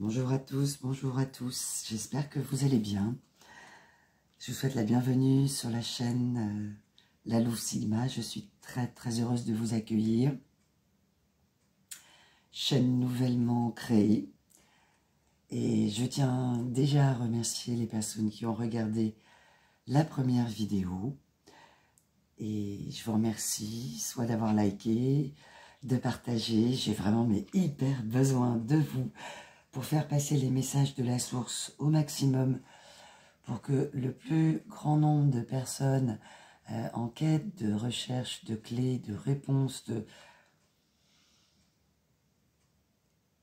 Bonjour à tous, j'espère que vous allez bien. Je vous souhaite la bienvenue sur la chaîne La Louve Sigma. Je suis très heureuse de vous accueillir. Chaîne nouvellement créée. Et je tiens déjà à remercier les personnes qui ont regardé la première vidéo. Et je vous remercie soit d'avoir liké, de partager. J'ai vraiment hyper besoin de vous pour faire passer les messages de la source au maximum, pour que le plus grand nombre de personnes en quête de recherche, de clés, de réponses,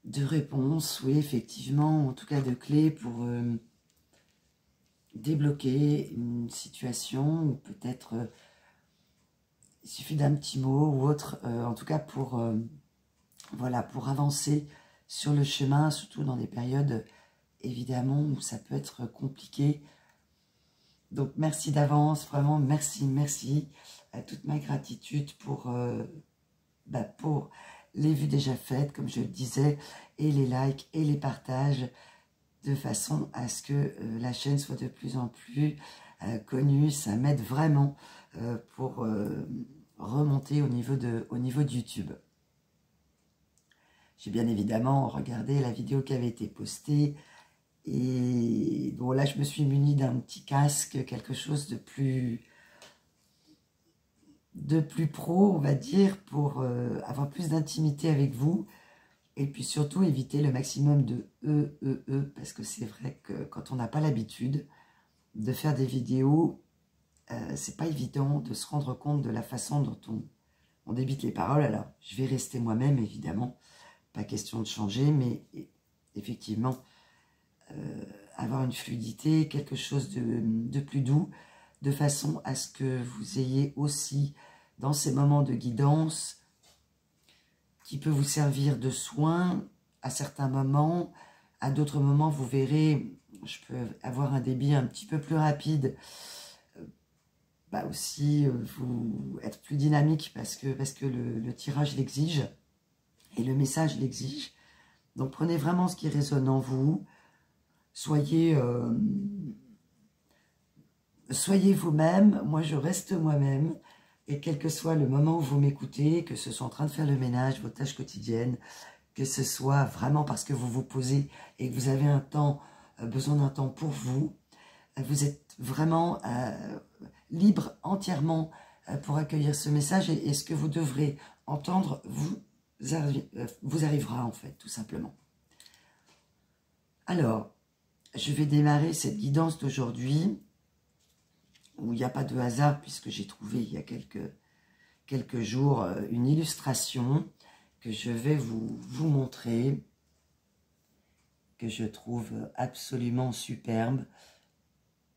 de réponses, oui, effectivement, en tout cas de clés pour débloquer une situation, ou peut-être il suffit d'un petit mot ou autre, en tout cas pour, voilà, pour avancer sur le chemin, surtout dans des périodes, évidemment, où ça peut être compliqué. Donc, merci d'avance, vraiment, merci. Toute ma gratitude pour les vues déjà faites, comme je le disais, et les likes et les partages, de façon à ce que la chaîne soit de plus en plus connue. Ça m'aide vraiment pour remonter au niveau de YouTube. J'ai bien évidemment regardé la vidéo qui avait été postée. Et bon, là, je me suis munie d'un petit casque, quelque chose de plus pro, on va dire, pour avoir plus d'intimité avec vous. Et puis surtout, éviter le maximum de parce que c'est vrai que quand on n'a pas l'habitude de faire des vidéos, c'est pas évident de se rendre compte de la façon dont on débite les paroles. Alors, je vais rester moi-même, évidemment. Pas question de changer, mais effectivement, avoir une fluidité, quelque chose de plus doux, de façon à ce que vous ayez aussi, dans ces moments de guidance, qui peut vous servir de soin à certains moments. À d'autres moments, vous verrez, je peux avoir un débit un petit peu plus rapide, aussi vous être plus dynamique parce que le tirage l'exige et le message l'exige. Donc prenez vraiment ce qui résonne en vous. Soyez vous-même, moi je reste moi-même, et quel que soit le moment où vous m'écoutez, que ce soit en train de faire le ménage, vos tâches quotidiennes, que ce soit vraiment parce que vous vous posez et que vous avez besoin d'un temps pour vous, vous êtes vraiment libre entièrement pour accueillir ce message, et ce que vous devrez entendre vous arrivera en fait, tout simplement. Alors, je vais démarrer cette guidance d'aujourd'hui, où il n'y a pas de hasard, puisque j'ai trouvé il y a quelques jours une illustration que je vais vous montrer, que je trouve absolument superbe.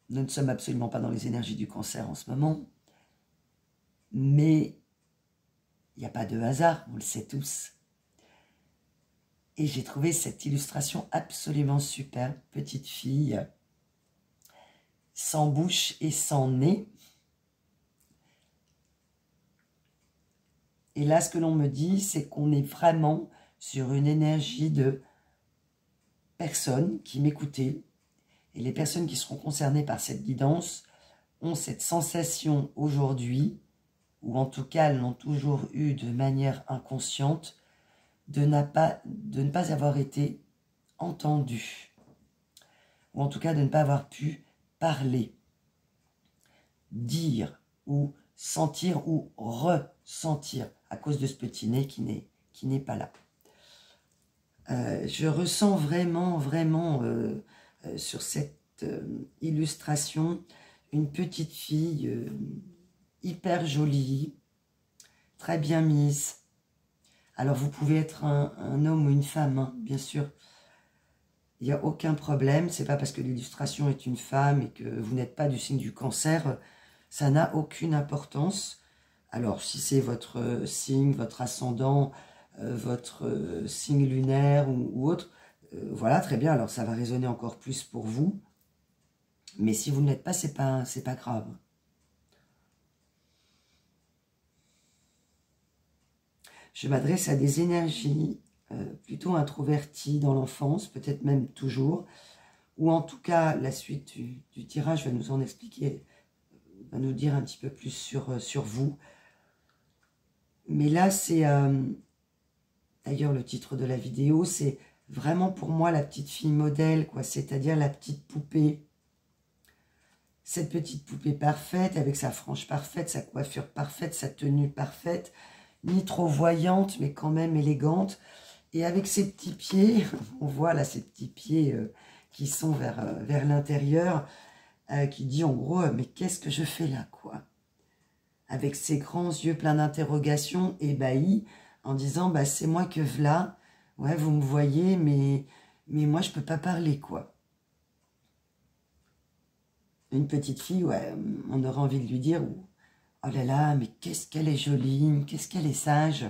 Nous ne sommes absolument pas dans les énergies du cancer en ce moment, mais il n'y a pas de hasard, on le sait tous. Et j'ai trouvé cette illustration absolument superbe, petite fille, sans bouche et sans nez. Et là, ce que l'on me dit, c'est qu'on est vraiment sur une énergie de personnes qui m'écoutaient. Et les personnes qui seront concernées par cette guidance ont cette sensation aujourd'hui, ou en tout cas l'ont toujours eu de manière inconsciente, de ne pas avoir été entendues. Ou en tout cas de ne pas avoir pu parler, dire ou sentir ou ressentir à cause de ce petit nez qui n'est pas là. Je ressens vraiment sur cette illustration une petite fille hyper jolie, très bien mise. Alors vous pouvez être un homme ou une femme, hein, bien sûr. Il n'y a aucun problème. C'est pas parce que l'illustration est une femme et que vous n'êtes pas du signe du cancer, ça n'a aucune importance. Alors si c'est votre signe, votre ascendant, votre signe lunaire ou autre, voilà, très bien, alors ça va résonner encore plus pour vous. Mais si vous ne l'êtes pas, c'est pas grave. Je m'adresse à des énergies plutôt introverti dans l'enfance, peut-être même toujours, ou en tout cas, la suite du tirage va nous en expliquer, va nous dire un petit peu plus sur vous. Mais là, c'est, d'ailleurs, le titre de la vidéo, c'est vraiment pour moi la petite fille modèle, quoi, c'est-à-dire la petite poupée. Cette petite poupée parfaite, avec sa frange parfaite, sa coiffure parfaite, sa tenue parfaite, ni trop voyante, mais quand même élégante. Et avec ses petits pieds, on voit là ces petits pieds qui sont vers l'intérieur, qui dit en gros, mais qu'est-ce que je fais là, quoi? Avec ses grands yeux pleins d'interrogations, ébahis, en disant, bah c'est moi que v'là, ouais, vous me voyez, mais moi je peux pas parler, quoi. Une petite fille, ouais, on aurait envie de lui dire, oh là là, mais qu'est-ce qu'elle est jolie, qu'est-ce qu'elle est sage.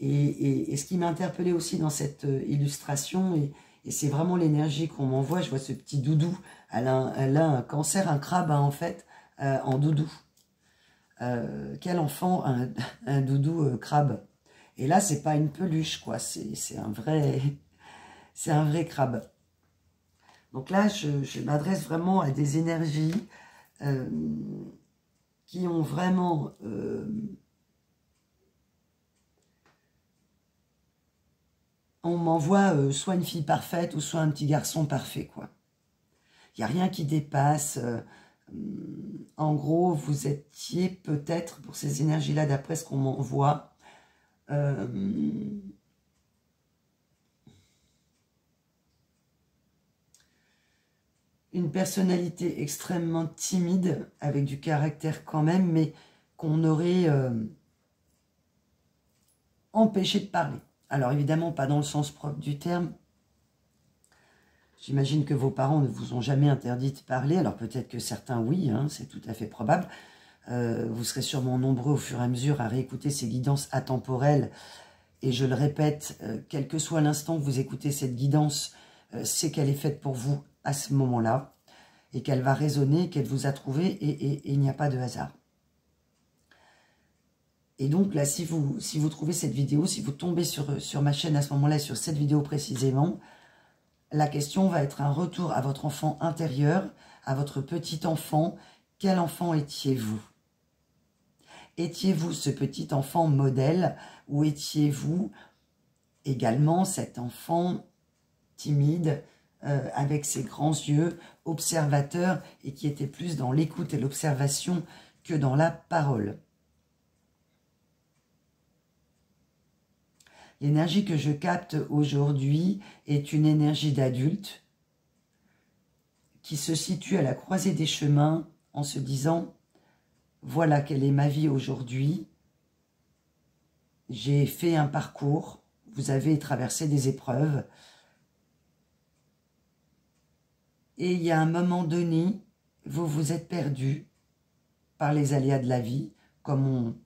Et ce qui m'a interpellée aussi dans cette illustration, et c'est vraiment l'énergie qu'on m'envoie, je vois ce petit doudou, elle a un cancer, un crabe hein, en fait, en doudou. Quel enfant, un doudou crabe. Et là, c'est pas une peluche, quoi, c'est un vrai crabe. Donc là, je m'adresse vraiment à des énergies qui ont vraiment... on m'envoie soit une fille parfaite ou soit un petit garçon parfait, quoi. Il n'y a rien qui dépasse. En gros, vous étiez peut-être, pour ces énergies-là, d'après ce qu'on m'envoie, une personnalité extrêmement timide, avec du caractère quand même, mais qu'on aurait empêché de parler. Alors évidemment, pas dans le sens propre du terme. J'imagine que vos parents ne vous ont jamais interdit de parler. Alors peut-être que certains, oui, hein, c'est tout à fait probable. Vous serez sûrement nombreux au fur et à mesure à réécouter ces guidances atemporelles. Et je le répète, quel que soit l'instant que vous écoutez cette guidance, c'est qu'elle est faite pour vous à ce moment-là. Et qu'elle va résonner, qu'elle vous a trouvé, et il n'y a pas de hasard. Et donc là, si vous trouvez cette vidéo, si vous tombez sur ma chaîne à ce moment-là, sur cette vidéo précisément, la question va être un retour à votre enfant intérieur, à votre petit enfant. Quel enfant étiez-vous? Étiez-vous ce petit enfant modèle ou étiez-vous également cet enfant timide, avec ses grands yeux, observateur et qui était plus dans l'écoute et l'observation que dans la parole? L'énergie que je capte aujourd'hui est une énergie d'adulte qui se situe à la croisée des chemins en se disant « Voilà quelle est ma vie aujourd'hui. J'ai fait un parcours, vous avez traversé des épreuves. Et il y a un moment donné, vous vous êtes perdu par les aléas de la vie, comme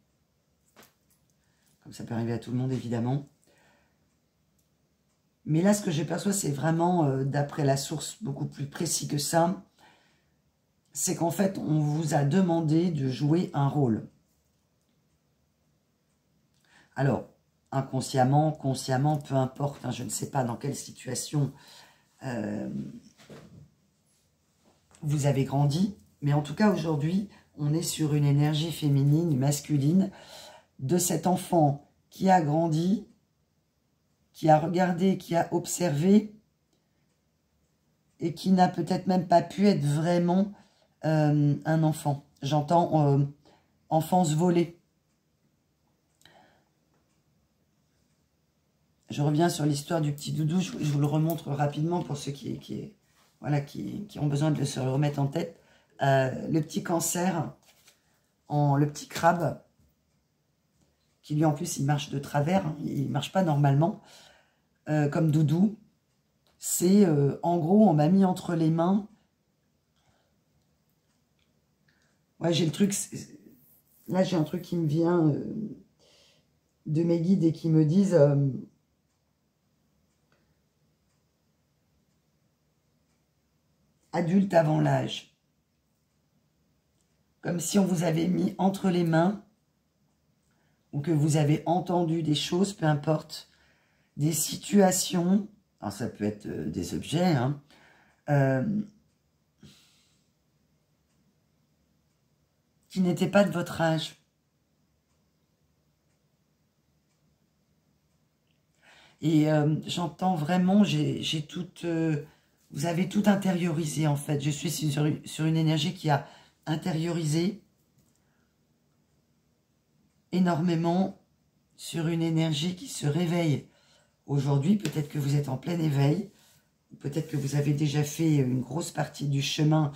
ça peut arriver à tout le monde évidemment. Mais là, ce que je perçois, c'est vraiment, d'après la source, beaucoup plus précis que ça. C'est qu'en fait, on vous a demandé de jouer un rôle. Alors, inconsciemment, consciemment, peu importe, hein, je ne sais pas dans quelle situation vous avez grandi. Mais en tout cas, aujourd'hui, on est sur une énergie féminine, masculine, de cet enfant qui a grandi, qui a regardé, qui a observé, et qui n'a peut-être même pas pu être vraiment un enfant. J'entends enfance volée. Je reviens sur l'histoire du petit doudou, je vous le remontre rapidement pour ceux qui ont besoin de se le remettre en tête. Le petit cancer, le petit crabe, qui lui en plus il marche de travers, hein, il ne marche pas normalement, comme doudou. C'est en gros, on m'a mis entre les mains. Ouais, j'ai le truc. Là, j'ai un truc qui me vient de mes guides et qui me disent adulte avant l'âge. Comme si on vous avait mis entre les mains ou que vous avez entendu des choses, peu importe. des situations, alors ça peut être des objets, hein, qui n'étaient pas de votre âge. Et j'entends vraiment, j'ai tout, vous avez tout intériorisé en fait. Je suis sur une énergie qui a intériorisé énormément, sur une énergie qui se réveille. Aujourd'hui, peut-être que vous êtes en plein éveil, peut-être que vous avez déjà fait une grosse partie du chemin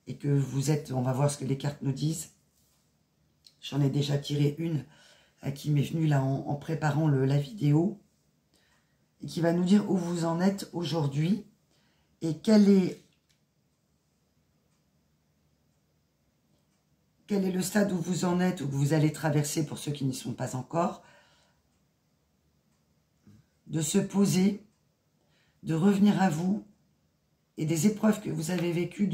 et que vous êtes, on va voir ce que les cartes nous disent. J'en ai déjà tiré une qui m'est venue là en préparant la vidéo et qui va nous dire où vous en êtes aujourd'hui et quel est le stade où vous en êtes, où vous allez traverser pour ceux qui n'y sont pas encore, de se poser, de revenir à vous et des épreuves que vous avez vécues,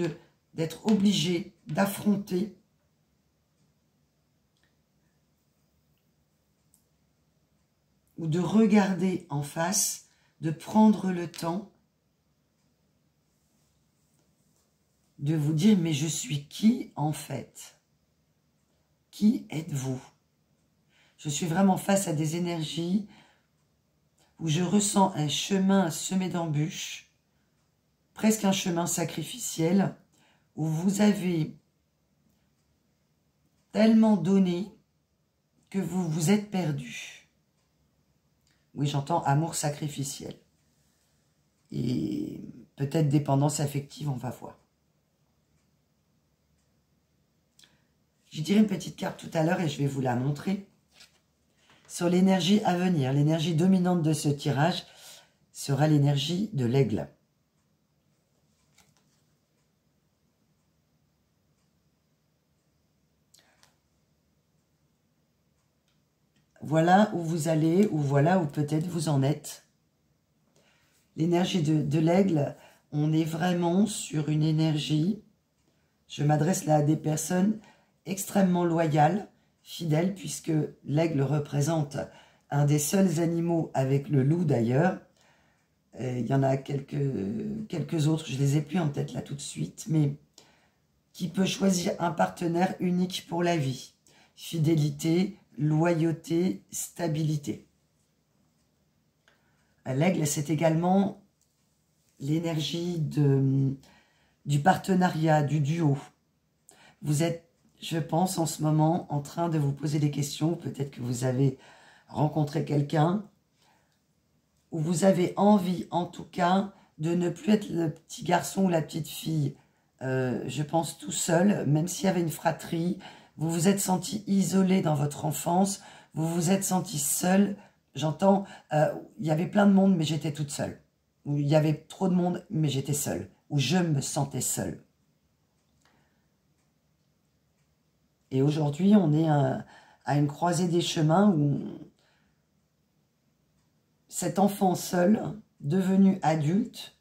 d'être obligé d'affronter ou de regarder en face, de prendre le temps de vous dire, mais je suis qui en fait? Qui êtes-vous? Je suis vraiment face à des énergies où je ressens un chemin semé d'embûches, presque un chemin sacrificiel, où vous avez tellement donné que vous vous êtes perdu. Oui, j'entends amour sacrificiel. Et peut-être dépendance affective, on va voir. Je dirai une petite carte tout à l'heure et je vais vous la montrer. Sur l'énergie à venir, l'énergie dominante de ce tirage sera l'énergie de l'aigle. Voilà où vous allez, ou voilà où peut-être vous en êtes. L'énergie de l'aigle, on est vraiment sur une énergie, je m'adresse là à des personnes extrêmement loyales, fidèles, puisque l'aigle représente un des seuls animaux, avec le loup d'ailleurs. Il y en a quelques autres, je ne les ai plus en tête là tout de suite, mais qui peut choisir un partenaire unique pour la vie. Fidélité, loyauté, stabilité. L'aigle, c'est également l'énergie du partenariat, du duo. Vous êtes, je pense, en ce moment, en train de vous poser des questions. Peut-être que vous avez rencontré quelqu'un, où vous avez envie, en tout cas, de ne plus être le petit garçon ou la petite fille, je pense, tout seul, même s'il y avait une fratrie. Vous vous êtes senti isolé dans votre enfance, vous vous êtes senti seul. J'entends, il y avait plein de monde, mais j'étais toute seule. Ou il y avait trop de monde, mais j'étais seule. Ou je me sentais seule. Et aujourd'hui, on est à une croisée des chemins où cet enfant seul, devenu adulte,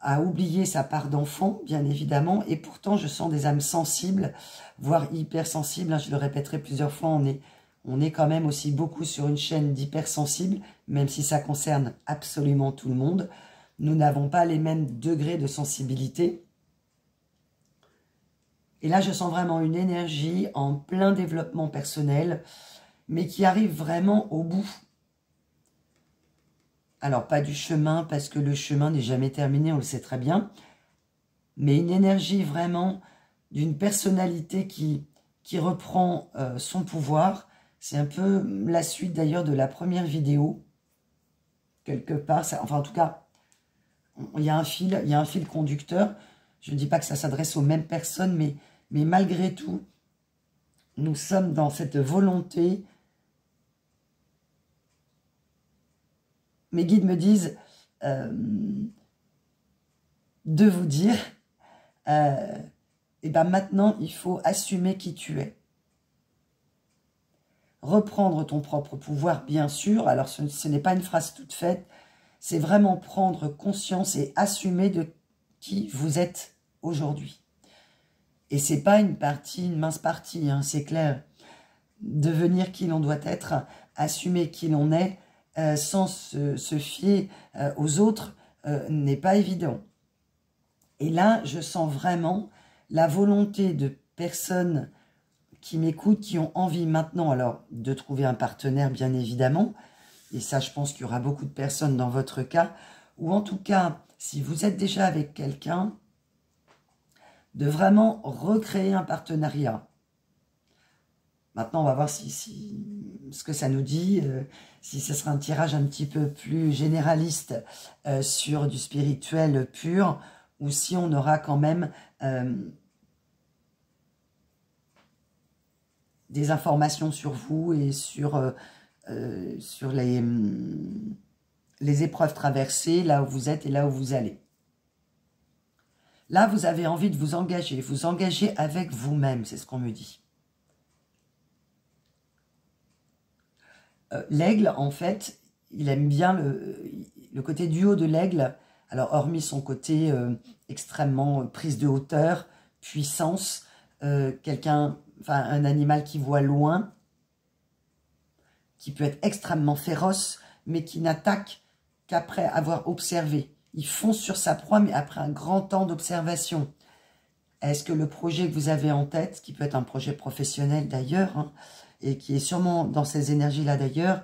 a oublié sa part d'enfant, bien évidemment, et pourtant je sens des âmes sensibles, voire hypersensibles, hein, je le répéterai plusieurs fois, on est quand même aussi beaucoup sur une chaîne d'hypersensibles, même si ça concerne absolument tout le monde. Nous n'avons pas les mêmes degrés de sensibilité. Et là, je sens vraiment une énergie en plein développement personnel, mais qui arrive vraiment au bout. Alors, pas du chemin, parce que le chemin n'est jamais terminé, on le sait très bien, mais une énergie vraiment d'une personnalité qui reprend son pouvoir. C'est un peu la suite d'ailleurs de la première vidéo, quelque part. Enfin, en tout cas, il y a un fil conducteur. Je ne dis pas que ça s'adresse aux mêmes personnes, mais malgré tout, nous sommes dans cette volonté. Mes guides me disent de vous dire, et ben maintenant, il faut assumer qui tu es. Reprendre ton propre pouvoir, bien sûr. Alors, ce n'est pas une phrase toute faite. C'est vraiment prendre conscience et assumer de qui vous êtes aujourd'hui. Et c'est pas une mince partie, hein, c'est clair. Devenir qui l'on doit être, assumer qui l'on est, sans se fier aux autres n'est pas évident. Et là, je sens vraiment la volonté de personnes qui m'écoutent, qui ont envie maintenant, alors, de trouver un partenaire, bien évidemment. Et ça, je pense qu'il y aura beaucoup de personnes dans votre cas. Ou en tout cas, si vous êtes déjà avec quelqu'un, de vraiment recréer un partenariat. Maintenant, on va voir ce que ça nous dit, si ce sera un tirage un petit peu plus généraliste sur du spirituel pur, ou si on aura quand même des informations sur vous et sur les épreuves traversées, là où vous êtes et là où vous allez. Là, vous avez envie de vous engager avec vous-même, c'est ce qu'on me dit. L'aigle, en fait, il aime bien le côté du haut de l'aigle. Alors, hormis son côté extrêmement prise de hauteur, puissance, un animal qui voit loin, qui peut être extrêmement féroce, mais qui n'attaque qu'après avoir observé. Il fonce sur sa proie, mais après un grand temps d'observation. Est-ce que le projet que vous avez en tête, qui peut être un projet professionnel d'ailleurs, hein, et qui est sûrement dans ces énergies-là d'ailleurs,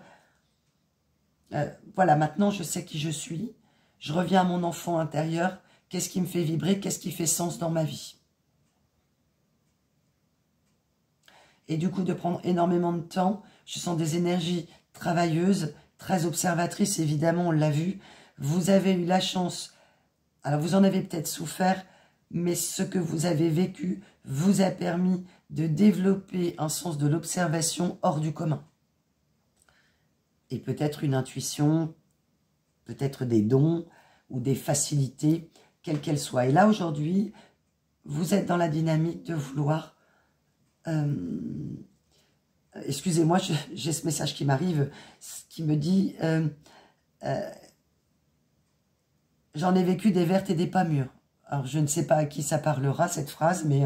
voilà, maintenant je sais qui je suis, je reviens à mon enfant intérieur, qu'est-ce qui me fait vibrer, qu'est-ce qui fait sens dans ma vie. Et du coup, de prendre énormément de temps, je sens des énergies travailleuses, très observatrices, évidemment, on l'a vu. Vous avez eu la chance, alors vous en avez peut-être souffert, mais ce que vous avez vécu vous a permis de développer un sens de l'observation hors du commun. Et peut-être une intuition, peut-être des dons ou des facilités, quelles qu'elles soient. Et là, aujourd'hui, vous êtes dans la dynamique de vouloir... excusez-moi, j'ai ce message qui m'arrive, qui me dit... j'en ai vécu des vertes et des pas mûres. Alors, je ne sais pas à qui ça parlera, cette phrase, mais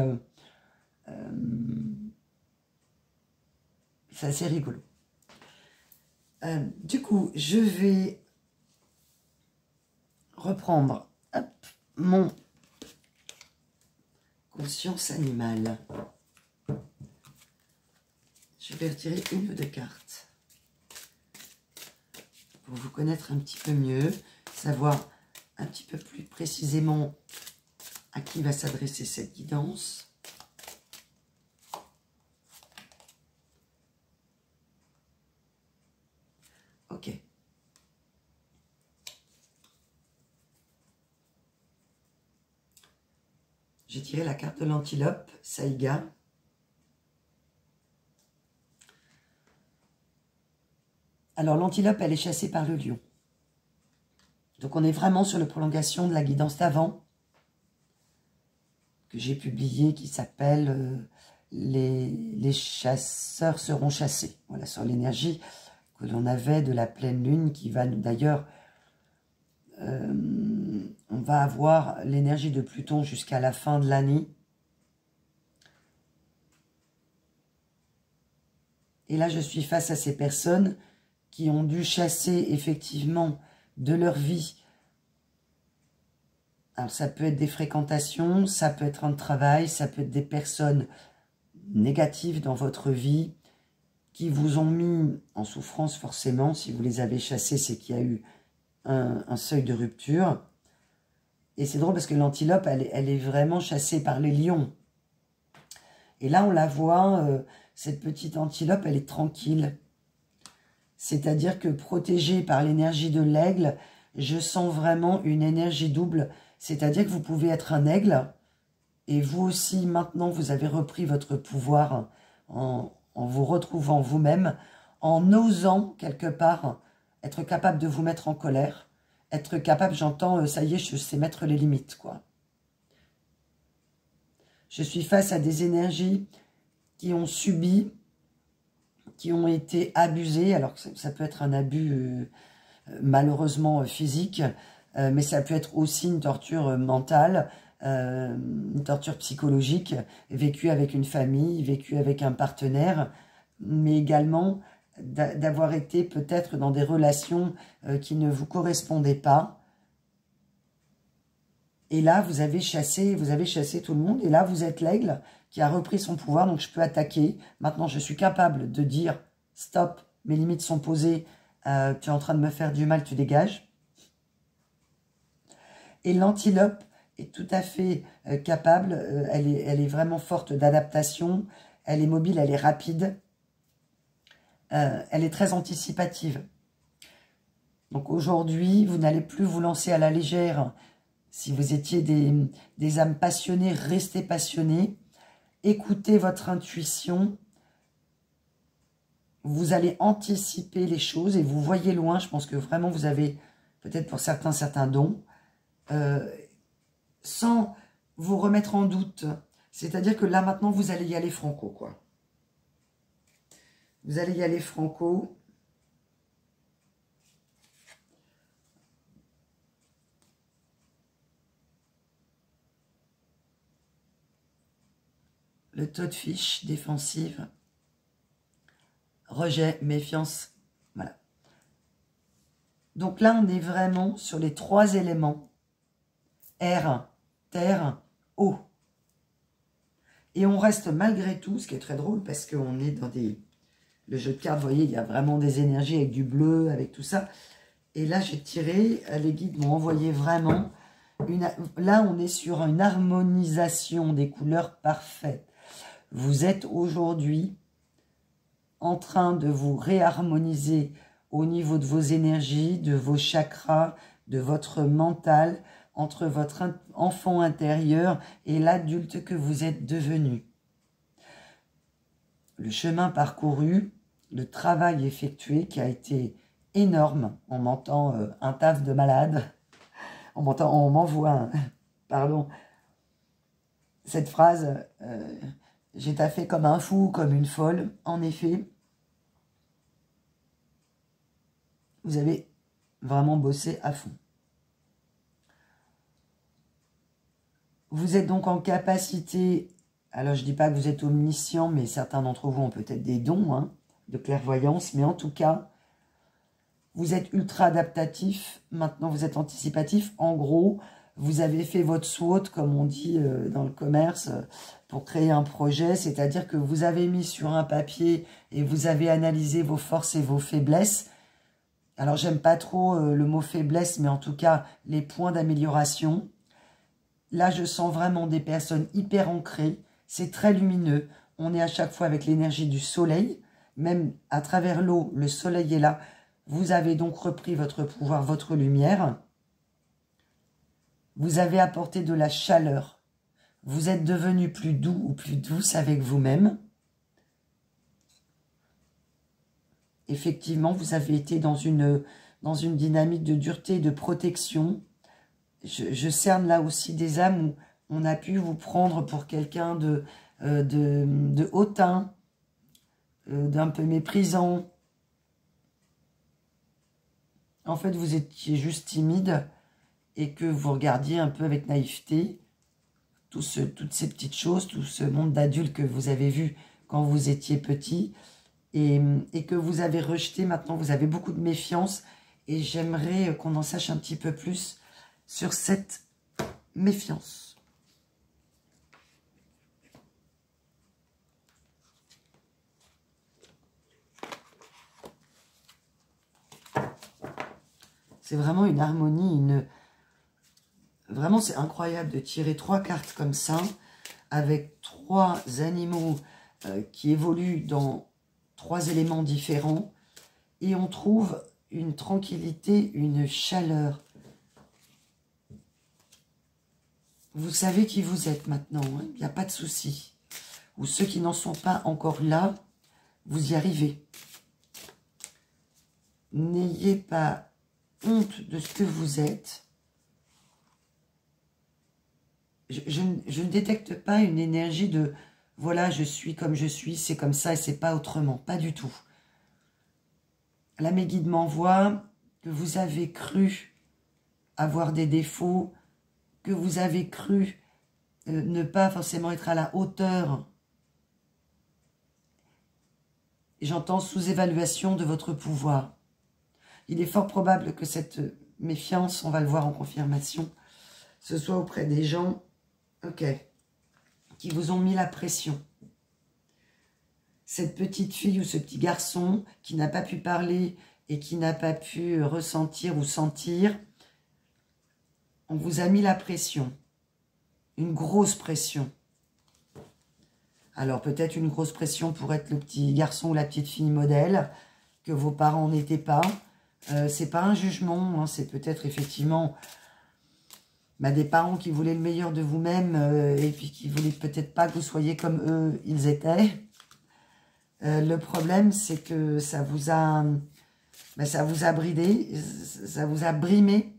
c'est assez rigolo. Du coup, je vais reprendre mon conscience animale. Je vais retirer une ou deux cartes pour vous connaître un petit peu mieux, savoir un petit peu plus précisément à qui va s'adresser cette guidance. Ok. J'ai tiré la carte de l'antilope, Saïga. Alors l'antilope, elle est chassée par le lion. Donc on est vraiment sur la prolongation de la guidance d'avant que j'ai publiée, qui s'appelle les chasseurs seront chassés. Voilà, sur l'énergie que l'on avait de la pleine lune, qui va d'ailleurs, on va avoir l'énergie de Pluton jusqu'à la fin de l'année. Et là, je suis face à ces personnes qui ont dû chasser effectivement de leur vie. Alors, ça peut être des fréquentations, ça peut être un travail, ça peut être des personnes négatives dans votre vie qui vous ont mis en souffrance forcément. Si vous les avez chassés, c'est qu'il y a eu un seuil de rupture. Et c'est drôle parce que l'antilope, elle est vraiment chassée par les lions. Et là, on la voit, cette petite antilope, elle est tranquille. C'est-à-dire que protégée par l'énergie de l'aigle, je sens vraiment une énergie double. C'est-à-dire que vous pouvez être un aigle, et vous aussi, maintenant, vous avez repris votre pouvoir en vous retrouvant vous-même, en osant, quelque part, être capable de vous mettre en colère, être capable, j'entends, ça y est, je sais mettre les limites, quoi. Je suis face à des énergies qui ont subi, qui ont été abusées, alors que ça peut être un abus malheureusement physique, mais ça peut être aussi une torture mentale, une torture psychologique, vécue avec une famille, vécue avec un partenaire, mais également d'avoir été peut-être dans des relations qui ne vous correspondaient pas. Et là, vous avez chassé tout le monde. Et là, vous êtes l'aigle qui a repris son pouvoir. Donc, je peux attaquer. Maintenant, je suis capable de dire « Stop, mes limites sont posées. Tu es en train de me faire du mal, tu dégages. » Et l'antilope est tout à fait capable. Elle est vraiment forte d'adaptation. Elle est mobile, elle est rapide. Elle est très anticipative. Donc, aujourd'hui, vous n'allez plus vous lancer à la légère. Si vous étiez des âmes passionnées, restez passionnés. Écoutez votre intuition. Vous allez anticiper les choses et vous voyez loin. Je pense que vraiment vous avez, peut-être pour certains dons, sans vous remettre en doute. C'est-à-dire que là, maintenant, vous allez y aller franco, quoi. Vous allez y aller franco. Le taux de fiche défensive, rejet, méfiance, voilà. Donc là, on est vraiment sur les 3 éléments. Air, terre, eau. Et on reste malgré tout, ce qui est très drôle, parce qu'on est dans le jeu de cartes, vous voyez, il y a vraiment des énergies avec du bleu, avec tout ça. Et là, j'ai tiré, les guides m'ont envoyé vraiment... Là, on est sur une harmonisation des couleurs parfaites. Vous êtes aujourd'hui en train de vous réharmoniser au niveau de vos énergies, de vos chakras, de votre mental, entre votre enfant intérieur et l'adulte que vous êtes devenu. Le chemin parcouru, le travail effectué qui a été énorme. On m'entend un taf de malade. On m'envoie, pardon, cette phrase, j'ai taffé comme un fou, comme une folle. En effet, vous avez vraiment bossé à fond. Vous êtes donc en capacité, alors je ne dis pas que vous êtes omniscient, mais certains d'entre vous ont peut-être des dons hein, de clairvoyance, mais en tout cas, vous êtes ultra adaptatif, maintenant vous êtes anticipatif. En gros, vous avez fait votre SWOT, comme on dit dans le commerce, pour créer un projet, c'est-à-dire que vous avez mis sur un papier et vous avez analysé vos forces et vos faiblesses. Alors, j'aime pas trop le mot faiblesse, mais en tout cas, les points d'amélioration. Là, je sens vraiment des personnes hyper ancrées. C'est très lumineux. On est à chaque fois avec l'énergie du soleil. Même à travers l'eau, le soleil est là. Vous avez donc repris votre pouvoir, votre lumière. Vous avez apporté de la chaleur. Vous êtes devenu plus doux ou plus douce avec vous-même. Effectivement, vous avez été dans une dynamique de dureté et de protection. Je cerne là aussi des âmes où on a pu vous prendre pour quelqu'un de hautain, d'un peu méprisant. En fait, vous étiez juste timide et que vous regardiez un peu avec naïveté toutes ces petites choses, tout ce monde d'adultes que vous avez vu quand vous étiez petit et que vous avez rejeté. Maintenant, vous avez beaucoup de méfiance et j'aimerais qu'on en sache un petit peu plus sur cette méfiance. C'est vraiment une harmonie, Vraiment, c'est incroyable de tirer 3 cartes comme ça, avec 3 animaux qui évoluent dans 3 éléments différents. Et on trouve une tranquillité, une chaleur. Vous savez qui vous êtes maintenant, hein, il n'y a pas de souci. Ou ceux qui n'en sont pas encore là, vous y arrivez. N'ayez pas honte de ce que vous êtes. Je ne détecte pas une énergie de « voilà, je suis comme je suis, c'est comme ça et c'est pas autrement ». Pas du tout. Là, mes guides m'envoient que vous avez cru avoir des défauts, que vous avez cru ne pas forcément être à la hauteur Et j'entends sous-évaluation de votre pouvoir. Il est fort probable que cette méfiance, on va le voir en confirmation, ce soit auprès des gens, ok, qui vous ont mis la pression. Cette petite fille ou ce petit garçon qui n'a pas pu parler et qui n'a pas pu ressentir ou sentir, on vous a mis la pression. Une grosse pression. Alors peut-être une grosse pression pour être le petit garçon ou la petite fille modèle, que vos parents n'étaient pas. C'est pas un jugement, hein, c'est peut-être effectivement des parents qui voulaient le meilleur de vous-même et puis qui voulaient peut-être pas que vous soyez comme eux, ils étaient. Le problème, c'est que ça vous a bridé, ça vous a brimé.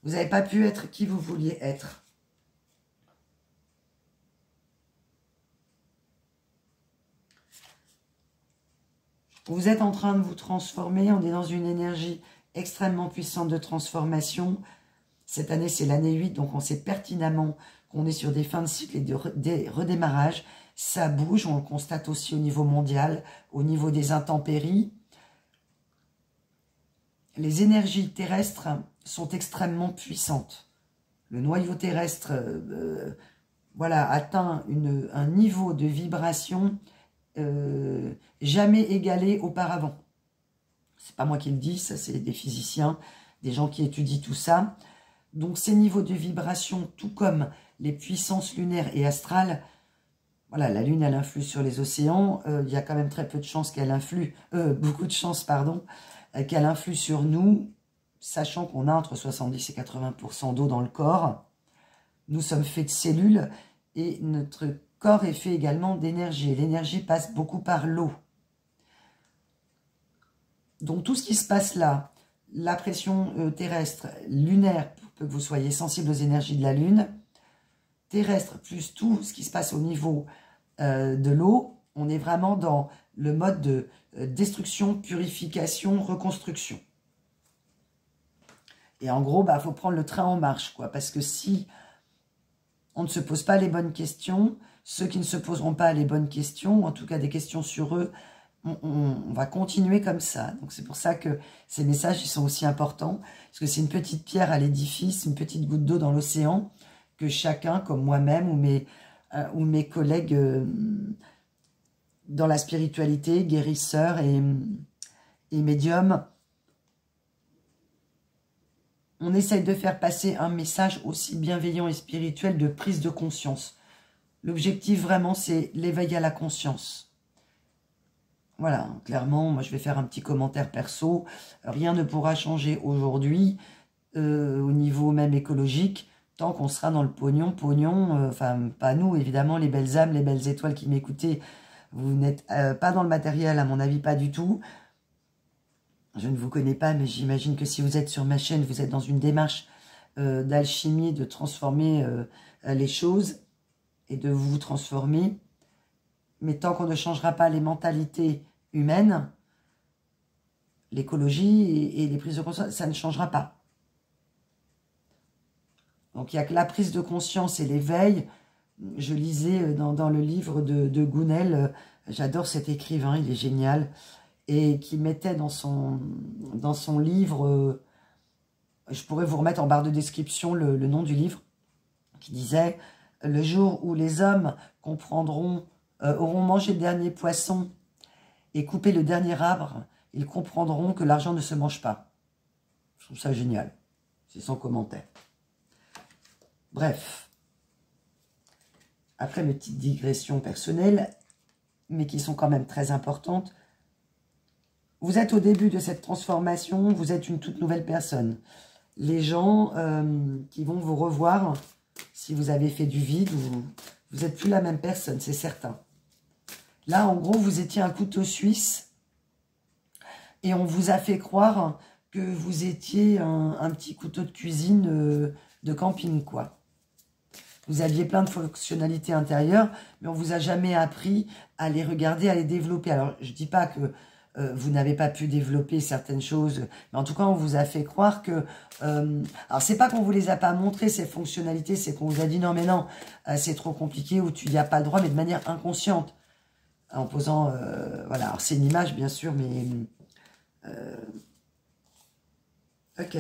Vous n'avez pas pu être qui vous vouliez être. Vous êtes en train de vous transformer, on est dans une énergie extrêmement puissante de transformation. Cette année, c'est l'année 8, donc on sait pertinemment qu'on est sur des fins de cycle et des redémarrages. Ça bouge, on le constate aussi au niveau mondial, au niveau des intempéries. Les énergies terrestres sont extrêmement puissantes. Le noyau terrestre voilà, atteint un niveau de vibration jamais égalé auparavant. C'est pas moi qui le dis, ça c'est des physiciens, des gens qui étudient tout ça. Donc ces niveaux de vibration, tout comme les puissances lunaires et astrales, voilà, la Lune elle influe sur les océans, il y a quand même très peu de chances qu'elle influe, beaucoup de chances pardon, qu'elle influe sur nous, sachant qu'on a entre 70 et 80% d'eau dans le corps. Nous sommes faits de cellules et notre corps est fait également d'énergie. L'énergie passe beaucoup par l'eau. Donc tout ce qui se passe là, la pression terrestre, lunaire, pour que vous soyez sensible aux énergies de la Lune, terrestre, plus tout ce qui se passe au niveau de l'eau, on est vraiment dans le mode de destruction, purification, reconstruction. Et en gros, faut prendre le train en marche, quoi, parce que si on ne se pose pas les bonnes questions, ceux qui ne se poseront pas les bonnes questions, ou en tout cas des questions sur eux, on va continuer comme ça. Donc c'est pour ça que ces messages ils sont aussi importants, parce que c'est une petite pierre à l'édifice, une petite goutte d'eau dans l'océan, que chacun, comme moi-même ou mes collègues dans la spiritualité, guérisseurs et médiums, on essaye de faire passer un message aussi bienveillant et spirituel de prise de conscience. L'objectif vraiment, c'est l'éveil à la conscience. Voilà, clairement, moi je vais faire un petit commentaire perso. Rien ne pourra changer aujourd'hui, au niveau même écologique, tant qu'on sera dans le pognon, enfin pas nous, évidemment, les belles âmes, les belles étoiles qui m'écoutez, vous n'êtes pas dans le matériel, à mon avis, pas du tout. Je ne vous connais pas, mais j'imagine que si vous êtes sur ma chaîne, vous êtes dans une démarche d'alchimie, de transformer les choses et de vous transformer. Mais tant qu'on ne changera pas les mentalités humaines, l'écologie et les prises de conscience, ça ne changera pas. Donc il n'y a que la prise de conscience et l'éveil. Je lisais dans le livre de Gounel, j'adore cet écrivain, il est génial, et qui mettait dans son livre, je pourrais vous remettre en barre de description le nom du livre, qui disait « Le jour où les hommes comprendront, auront mangé le dernier poisson et coupé le dernier arbre, ils comprendront que l'argent ne se mange pas. » Je trouve ça génial. C'est son commentaire. Bref. Après mes petites digressions personnelles, mais qui sont quand même très importantes, vous êtes au début de cette transformation, vous êtes une toute nouvelle personne. Les gens qui vont vous revoir, si vous avez fait du vide, vous n'êtes plus la même personne, c'est certain. Là, en gros, vous étiez un couteau suisse et on vous a fait croire que vous étiez un petit couteau de cuisine de camping, quoi. Vous aviez plein de fonctionnalités intérieures, mais on ne vous a jamais appris à les regarder, à les développer. Alors, je ne dis pas que vous n'avez pas pu développer certaines choses, mais en tout cas, on vous a fait croire que... alors, c'est pas qu'on vous les a pas montré, ces fonctionnalités, c'est qu'on vous a dit, non, mais non, c'est trop compliqué, ou tu n'y as pas le droit, mais de manière inconsciente. en posant... voilà, alors c'est une image, bien sûr, mais... ok.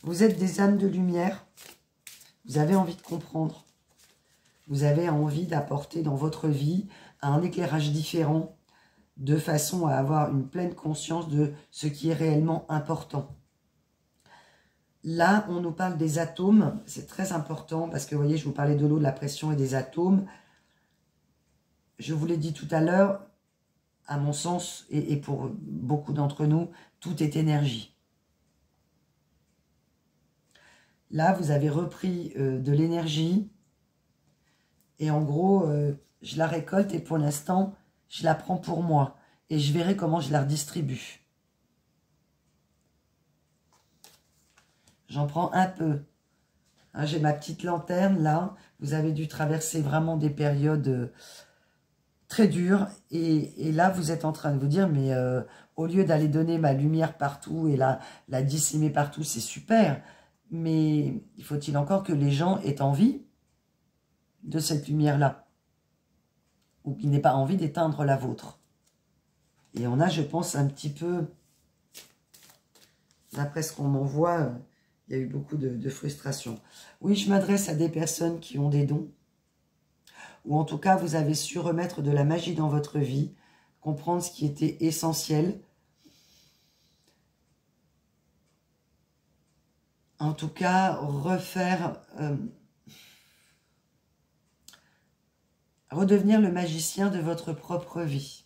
Vous êtes des âmes de lumière. Vous avez envie de comprendre. Vous avez envie d'apporter dans votre vie un éclairage différent de façon à avoir une pleine conscience de ce qui est réellement important. Là, on nous parle des atomes. C'est très important parce que, vous voyez, je vous parlais de l'eau, de la pression et des atomes. Je vous l'ai dit tout à l'heure, à mon sens, et pour beaucoup d'entre nous, tout est énergie. Là, vous avez repris de l'énergie et en gros, je la récolte et pour l'instant, je la prends pour moi et je verrai comment je la redistribue. J'en prends un peu. Hein, j'ai ma petite lanterne là. Vous avez dû traverser vraiment des périodes très dures et là, vous êtes en train de vous dire, mais au lieu d'aller donner ma lumière partout et la dissimer partout, c'est super. Mais il faut-il encore que les gens aient envie de cette lumière-là? Ou qu'ils n'aient pas envie d'éteindre la vôtre? Et on a, je pense, un petit peu... D'après ce qu'on m'envoie, il y a eu beaucoup de frustration. Oui, je m'adresse à des personnes qui ont des dons. Ou en tout cas, vous avez su remettre de la magie dans votre vie. Comprendre ce qui était essentiel. En tout cas, refaire, redevenir le magicien de votre propre vie.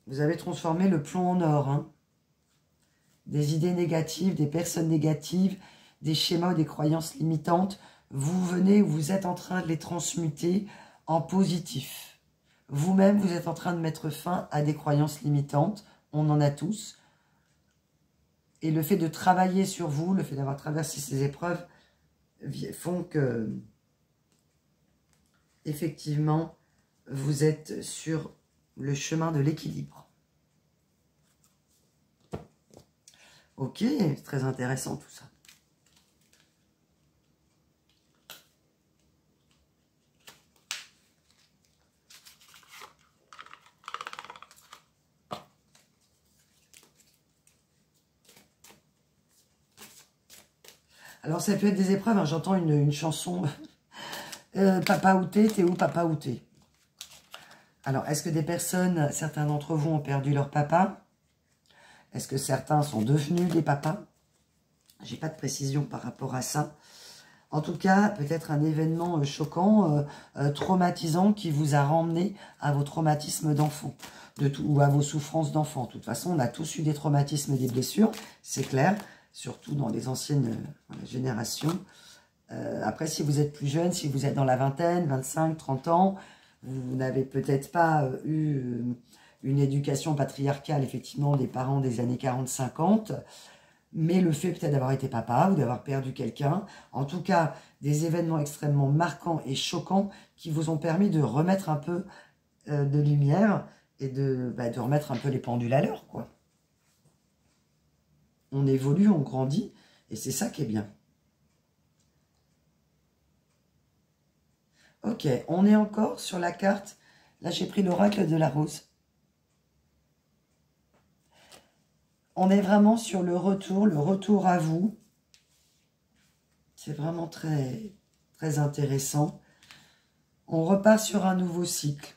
Vous avez transformé le plomb en or. Hein. Des idées négatives, des personnes négatives, des schémas ou des croyances limitantes. Vous venez, vous êtes en train de les transmuter en positif. Vous-même, vous êtes en train de mettre fin à des croyances limitantes. On en a tous. Et le fait de travailler sur vous, le fait d'avoir traversé ces épreuves, font que, effectivement, vous êtes sur le chemin de l'équilibre. Ok, c'est très intéressant tout ça. Alors, ça peut être des épreuves. Hein. J'entends une chanson. Papa où t'es où papa où t'es? Alors, est-ce que des personnes, certains d'entre vous ont perdu leur papa? Est-ce que certains sont devenus des papas? J'ai pas de précision par rapport à ça. En tout cas, peut-être un événement choquant, traumatisant, qui vous a ramené à vos traumatismes d'enfant ou à vos souffrances d'enfant. De toute façon, on a tous eu des traumatismes et des blessures, c'est clair. Surtout dans les anciennes générations. Après, si vous êtes plus jeune, si vous êtes dans la vingtaine, 25, 30 ans, vous n'avez peut-être pas eu une éducation patriarcale, effectivement, des parents des années 40-50, mais le fait peut-être d'avoir été papa ou d'avoir perdu quelqu'un, en tout cas, des événements extrêmement marquants et choquants qui vous ont permis de remettre un peu de lumière et de remettre un peu les pendules à l'heure, quoi. On évolue, on grandit, et c'est ça qui est bien. Ok, on est encore sur la carte. Là, j'ai pris l'oracle de la rose. On est vraiment sur le retour à vous. C'est vraiment très, très intéressant. On repart sur un nouveau cycle.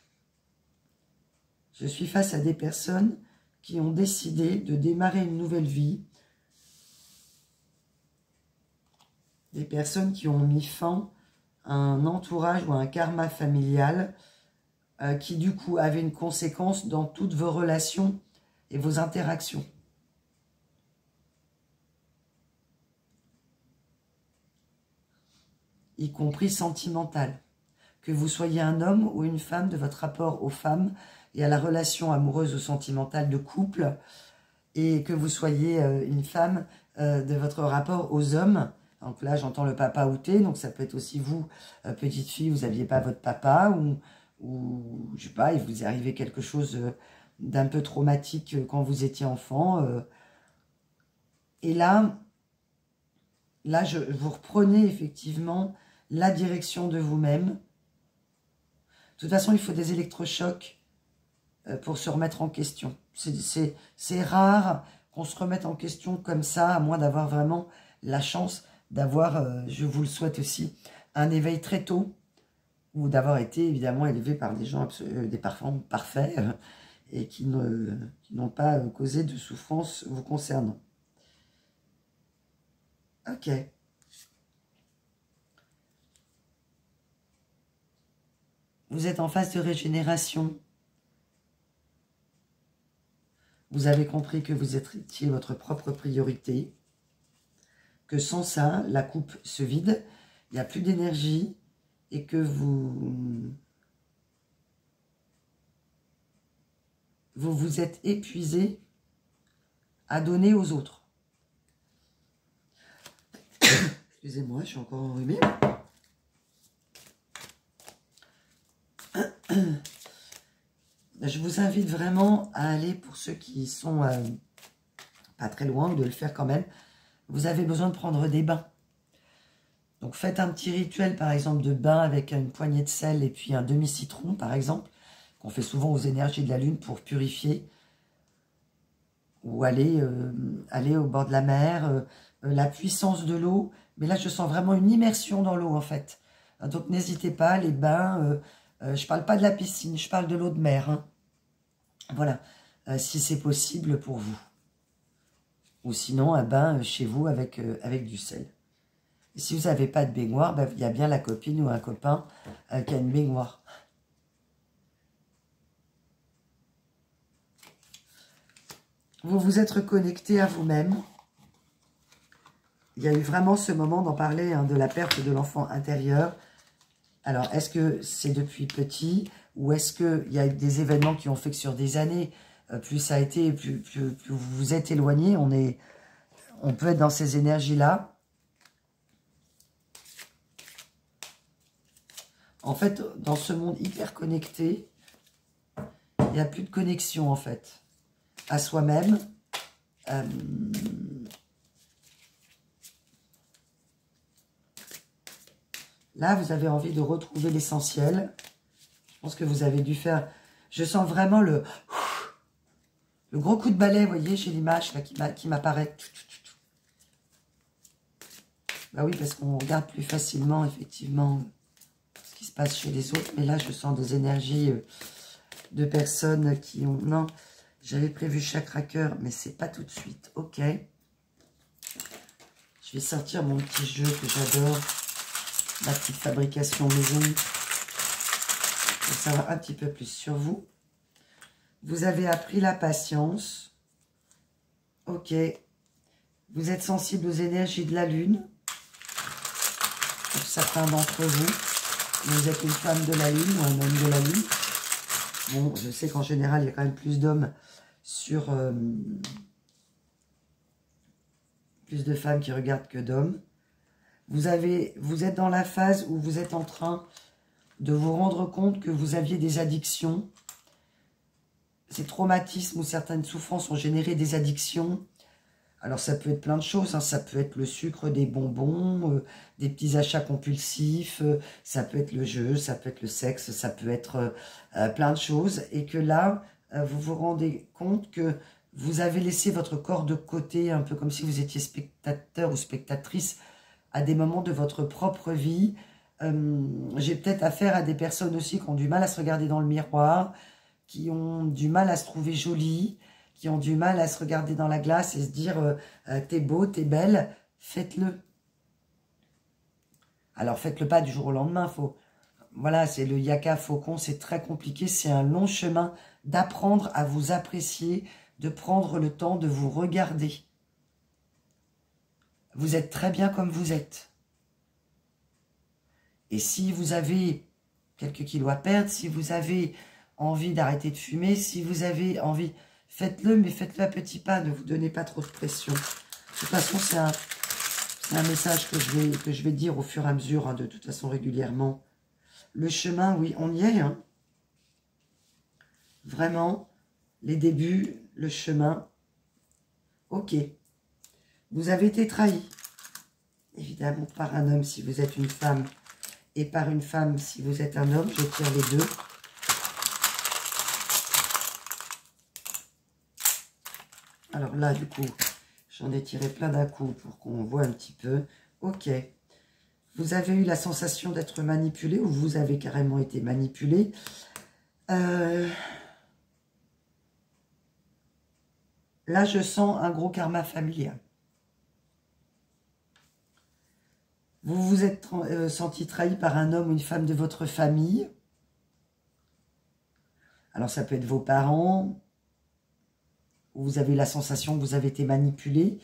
Je suis face à des personnes qui ont décidé de démarrer une nouvelle vie. Des personnes qui ont mis fin à un entourage ou à un karma familial qui du coup avait une conséquence dans toutes vos relations et vos interactions. Y compris sentimentales. Que vous soyez un homme ou une femme, de votre rapport aux femmes et à la relation amoureuse ou sentimentale de couple, et que vous soyez une femme de votre rapport aux hommes. Donc là, j'entends le papa outé, donc ça peut être aussi vous, petite fille, vous n'aviez pas votre papa, ou je sais pas, il vous est arrivé quelque chose d'un peu traumatique quand vous étiez enfant. Et là, vous reprenez effectivement la direction de vous-même. De toute façon, il faut des électrochocs pour se remettre en question. C'est rare qu'on se remette en question comme ça, à moins d'avoir vraiment la chance d'avoir, je vous le souhaite aussi, un éveil très tôt, ou d'avoir été évidemment élevé par des gens, des parents parfaits, et qui n'ont pas causé de souffrance vous concernant. Ok. Vous êtes en phase de régénération. Vous avez compris que vous étiez votre propre priorité. Que sans ça, la coupe se vide. Il n'y a plus d'énergie. Et que vous vous êtes épuisé à donner aux autres. Excusez-moi, je suis encore enrhumée. Je vous invite vraiment à aller, pour ceux qui sont pas très loin, de le faire quand même. Vous avez besoin de prendre des bains. Donc faites un petit rituel, par exemple, de bain avec une poignée de sel et puis un demi-citron, par exemple, qu'on fait souvent aux énergies de la lune pour purifier. Ou aller au bord de la mer, la puissance de l'eau. Mais là, je sens vraiment une immersion dans l'eau, en fait. Donc n'hésitez pas, les bains, je parle pas de la piscine, je parle de l'eau de mer. Hein. Voilà, si c'est possible pour vous. Ou sinon, un bain chez vous avec du sel. Et si vous n'avez pas de baignoire, ben, il y a bien la copine ou un copain qui a une baignoire. Vous vous êtes reconnecté à vous-même. Il y a eu vraiment ce moment d'en parler, hein, de la perte de l'enfant intérieur. Alors, est-ce que c'est depuis petit ou est-ce qu'il y a eu des événements qui ont fait que sur des années, plus ça a été, plus vous vous êtes éloigné, on peut être dans ces énergies-là. En fait, dans ce monde hyper connecté, il n'y a plus de connexion, en fait, à soi-même. Là, vous avez envie de retrouver l'essentiel. Je pense que vous avez dû faire... Je sens vraiment le gros coup de balai, vous voyez, j'ai l'image qui m'apparaît. Bah oui, parce qu'on regarde plus facilement, effectivement, ce qui se passe chez les autres. Mais là, je sens des énergies de personnes qui ont... Non, j'avais prévu chakra cœur, mais c'est pas tout de suite. Ok. Je vais sortir mon petit jeu que j'adore. Ma petite fabrication maison. Pour savoir un petit peu plus sur vous. Vous avez appris la patience. Ok. Vous êtes sensible aux énergies de la lune. Pour certains d'entre vous. Vous êtes une femme de la lune ou un homme de la lune. Bon, je sais qu'en général, il y a quand même plus d'hommes sur... plus de femmes qui regardent que d'hommes. Vous êtes dans la phase où vous êtes en train de vous rendre compte que vous aviez des addictions. Ces traumatismes ou certaines souffrances ont généré des addictions. Alors ça peut être plein de choses, hein. Ça peut être le sucre, des bonbons, des petits achats compulsifs, ça peut être le jeu, ça peut être le sexe, ça peut être plein de choses. Et que là, vous vous rendez compte que vous avez laissé votre corps de côté, un peu comme si vous étiez spectateur ou spectatrice à des moments de votre propre vie. J'ai peut-être affaire à des personnes aussi qui ont du mal à se regarder dans le miroir, qui ont du mal à se trouver jolies, qui ont du mal à se regarder dans la glace et se dire t'es beau, t'es belle, faites-le. Alors faites-le pas du jour au lendemain, voilà, c'est le yaka faucon, c'est très compliqué, c'est un long chemin d'apprendre à vous apprécier, de prendre le temps de vous regarder. Vous êtes très bien comme vous êtes. Et si vous avez quelques kilos à perdre, si vous avez envie d'arrêter de fumer, si vous avez envie, faites-le, mais faites-le à petits pas, ne vous donnez pas trop de pression. De toute façon, c'est un message que je vais dire au fur et à mesure, hein, de toute façon régulièrement. Le chemin, oui, on y est. Hein. Vraiment, les débuts, le chemin. Ok. Vous avez été trahi. Évidemment, par un homme si vous êtes une femme. Et par une femme si vous êtes un homme. Je tire les deux. Alors là, du coup, j'en ai tiré plein d'un coup pour qu'on voit un petit peu. Ok. Vous avez eu la sensation d'être manipulé ou vous avez carrément été manipulé. Là, je sens un gros karma familial. Vous vous êtes senti trahi par un homme ou une femme de votre famille. Alors, ça peut être vos parents. Ou vous avez eu la sensation que vous avez été manipulé.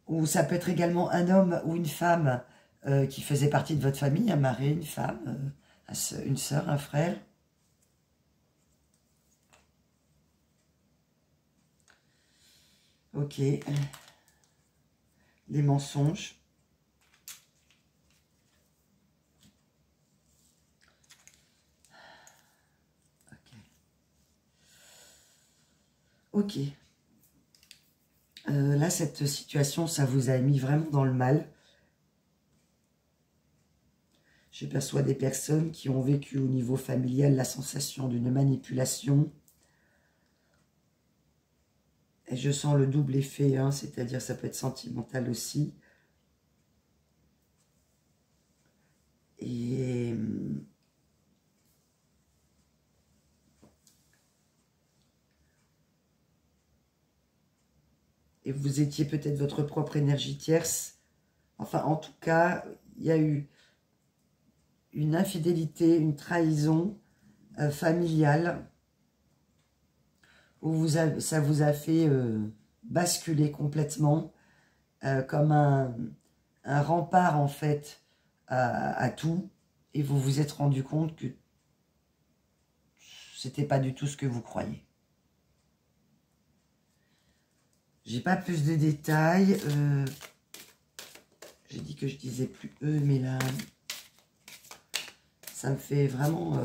Ou ça peut être également un homme ou une femme qui faisait partie de votre famille, un mari, une femme, une sœur, un frère. Ok. Les mensonges. Ok. Là, cette situation, ça vous a mis vraiment dans le mal. Je perçois des personnes qui ont vécu au niveau familial la sensation d'une manipulation. Et je sens le double effet, hein, c'est-à-dire ça peut être sentimental aussi. Et vous étiez peut-être votre propre énergie tierce. Enfin, en tout cas, il y a eu une infidélité, une trahison familiale où ça vous a fait basculer complètement comme un rempart en fait à tout, et vous vous êtes rendu compte que c'était pas du tout ce que vous croyez. J'ai pas plus de détails. J'ai dit que je disais plus eux, mais là, ça me fait vraiment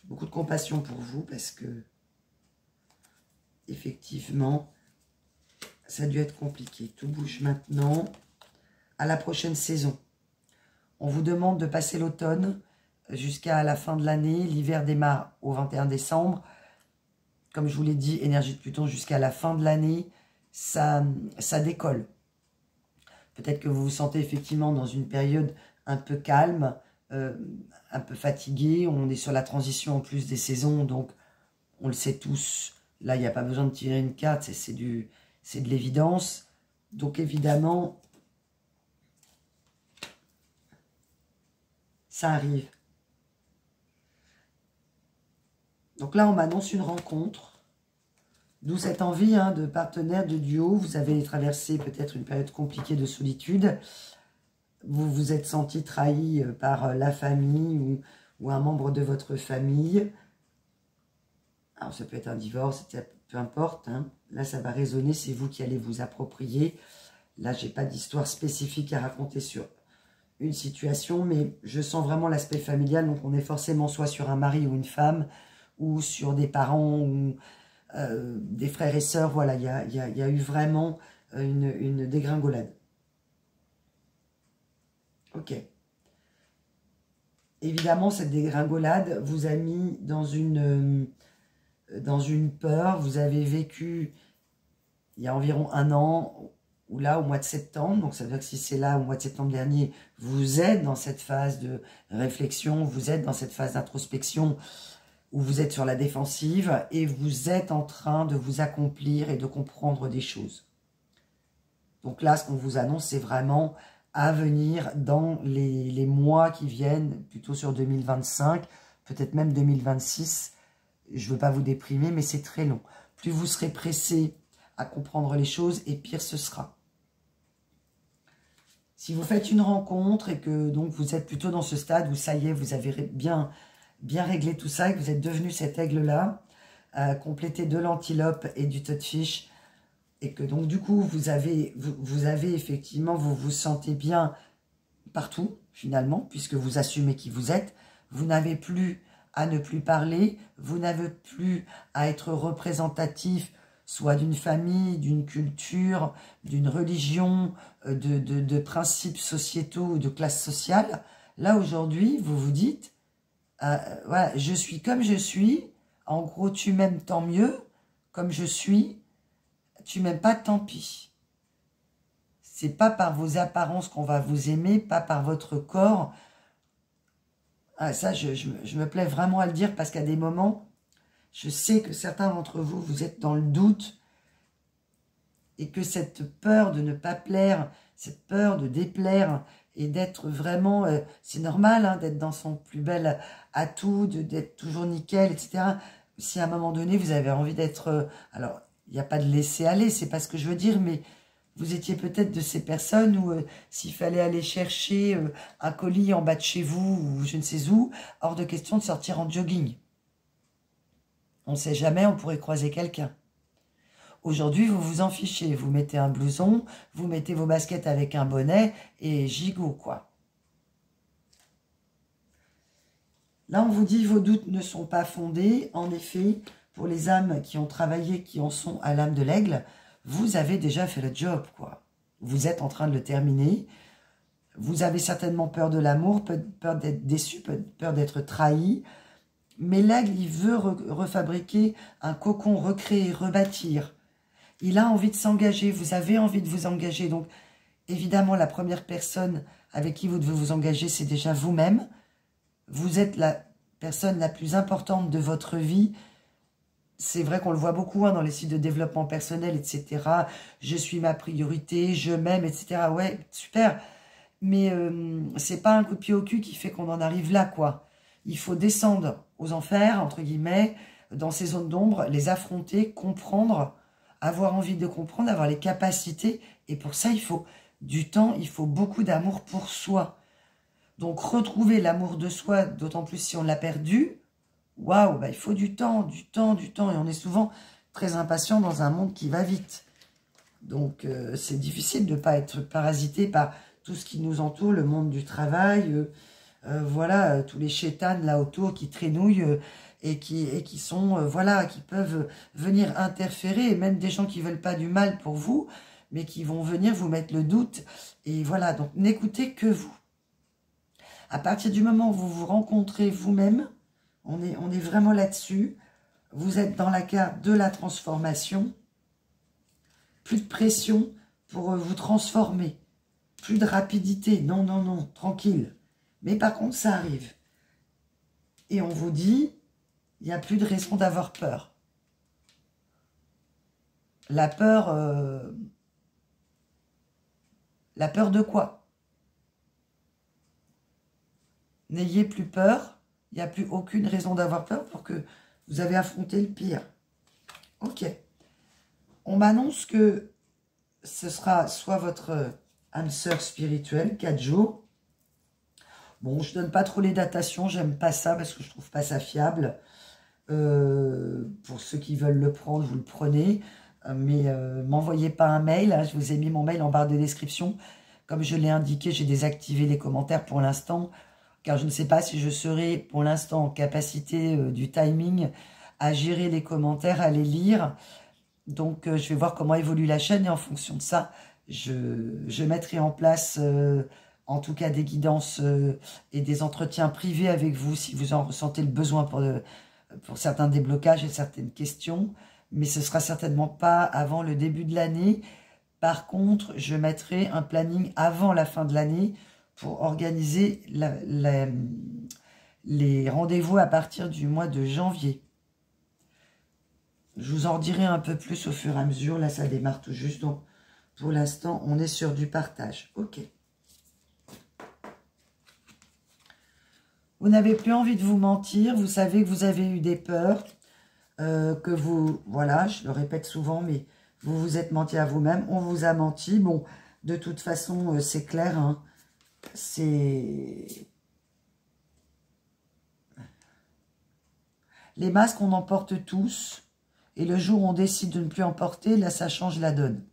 beaucoup de compassion pour vous parce que effectivement, ça a dû être compliqué. Tout bouge maintenant. À la prochaine saison. On vous demande de passer l'automne jusqu'à la fin de l'année. L'hiver démarre au 21 décembre. Comme je vous l'ai dit, énergie de Pluton jusqu'à la fin de l'année, ça décolle. Peut-être que vous vous sentez effectivement dans une période un peu calme, un peu fatigué. On est sur la transition en plus des saisons, donc on le sait tous. Là, il n'y a pas besoin de tirer une carte, c'est de l'évidence. Donc évidemment, ça arrive. Donc là, on m'annonce une rencontre. D'où cette envie de partenaire, de duo. Vous avez traversé peut-être une période compliquée de solitude. Vous vous êtes senti trahi par la famille ou un membre de votre famille. Alors, ça peut être un divorce, peu importe. Là, ça va résonner, c'est vous qui allez vous approprier. Là, je n'ai pas d'histoire spécifique à raconter sur une situation, mais je sens vraiment l'aspect familial. Donc, on est forcément soit sur un mari ou une femme, ou sur des parents, ou des frères et sœurs. Voilà, il y a eu vraiment une dégringolade. Ok. Évidemment, cette dégringolade vous a mis dans une peur. Vous avez vécu il y a environ un an, ou là, au mois de septembre. Donc, ça veut dire que si c'est là, au mois de septembre dernier, vous êtes dans cette phase de réflexion, vous êtes dans cette phase d'introspection, où vous êtes sur la défensive et vous êtes en train de vous accomplir et de comprendre des choses. Donc là, ce qu'on vous annonce, c'est vraiment à venir dans les mois qui viennent, plutôt sur 2025, peut-être même 2026. Je ne veux pas vous déprimer, mais c'est très long. Plus vous serez pressé à comprendre les choses, et pire ce sera. Si vous faites une rencontre et que donc vous êtes plutôt dans ce stade où ça y est, vous avez bien réglé tout ça, et que vous êtes devenu cet aigle-là, complété de l'antilope et du toadfish, et que donc du coup vous avez effectivement, vous vous sentez bien partout finalement, puisque vous assumez qui vous êtes, vous n'avez plus à ne plus parler, vous n'avez plus à être représentatif, soit d'une famille, d'une culture, d'une religion, de principes sociétaux ou de classe sociale. Là, aujourd'hui, vous vous dites, voilà, je suis comme je suis, en gros, tu m'aimes, tant mieux, comme je suis, tu m'aimes pas, tant pis. C'est pas par vos apparences qu'on va vous aimer, pas par votre corps. Ah, ça, je me plais vraiment à le dire parce qu'à des moments, je sais que certains d'entre vous, vous êtes dans le doute et que cette peur de ne pas plaire, cette peur de déplaire et d'être vraiment, c'est normal hein, d'être dans son plus bel atout, d'être toujours nickel, etc. Si à un moment donné, vous avez envie d'être... alors, il n'y a pas de laisser aller, c'est pas ce que je veux dire, mais vous étiez peut-être de ces personnes où s'il fallait aller chercher un colis en bas de chez vous ou je ne sais où, hors de question de sortir en jogging. On ne sait jamais, on pourrait croiser quelqu'un. Aujourd'hui, vous vous en fichez. Vous mettez un blouson, vous mettez vos baskets avec un bonnet et gigot, quoi. Là, on vous dit vos doutes ne sont pas fondés. En effet, pour les âmes qui ont travaillé, qui en sont à l'âme de l'aigle, vous avez déjà fait le job, quoi. Vous êtes en train de le terminer. Vous avez certainement peur de l'amour, peur d'être déçu, peur d'être trahi. Mais l'aigle, il veut refabriquer un cocon, recréer, rebâtir. Il a envie de s'engager, vous avez envie de vous engager. Donc, évidemment, la première personne avec qui vous devez vous engager, c'est déjà vous-même. Vous êtes la personne la plus importante de votre vie. C'est vrai qu'on le voit beaucoup hein, dans les sites de développement personnel, etc. Je suis ma priorité, je m'aime, etc. Ouais, super. Mais c'est pas un coup de pied au cul qui fait qu'on en arrive là, quoi. Il faut descendre aux enfers, entre guillemets, dans ces zones d'ombre, les affronter, comprendre, avoir envie de comprendre, avoir les capacités. Et pour ça, il faut du temps, il faut beaucoup d'amour pour soi. Donc, retrouver l'amour de soi, d'autant plus si on l'a perdu, waouh, bah, il faut du temps, du temps, du temps. Et on est souvent très impatient dans un monde qui va vite. Donc, c'est difficile de ne pas être parasité par tout ce qui nous entoure, le monde du travail, voilà, tous les chétanes là autour qui traînouillent et qui sont, voilà, qui peuvent venir interférer, et même des gens qui ne veulent pas du mal pour vous, mais qui vont venir vous mettre le doute. Et voilà, donc n'écoutez que vous. À partir du moment où vous vous rencontrez vous-même, on est vraiment là-dessus, vous êtes dans la carte de la transformation, plus de pression pour vous transformer, plus de rapidité, non, non, non, tranquille. Mais par contre, ça arrive. Et on vous dit, il n'y a plus de raison d'avoir peur. La peur de quoi? N'ayez plus peur, il n'y a plus aucune raison d'avoir peur pour que vous avez affronté le pire. Ok. On m'annonce que ce sera soit votre âme sœur spirituelle, 4 jours. Bon, je ne donne pas trop les datations, j'aime pas ça parce que je trouve pas ça fiable. Pour ceux qui veulent le prendre, vous le prenez. Mais m'envoyez pas un mail, hein, je vous ai mis mon mail en barre de description. Comme je l'ai indiqué, j'ai désactivé les commentaires pour l'instant, car je ne sais pas si je serai pour l'instant en capacité du timing à gérer les commentaires, à les lire. Donc, je vais voir comment évolue la chaîne et en fonction de ça, je mettrai en place, en tout cas, des guidances et des entretiens privés avec vous si vous en ressentez le besoin pour certains déblocages et certaines questions. Mais ce ne sera certainement pas avant le début de l'année. Par contre, je mettrai un planning avant la fin de l'année pour organiser les rendez-vous à partir du mois de janvier. Je vous en dirai un peu plus au fur et à mesure. Là, ça démarre tout juste. Donc, pour l'instant, on est sur du partage. Ok. Vous n'avez plus envie de vous mentir. Vous savez que vous avez eu des peurs. Que vous... Voilà, je le répète souvent, mais vous vous êtes menti à vous-même. On vous a menti. Bon, de toute façon, c'est clair. Hein, c'est... Les masques, on en porte tous. Et le jour où on décide de ne plus en porter, là, ça change la donne.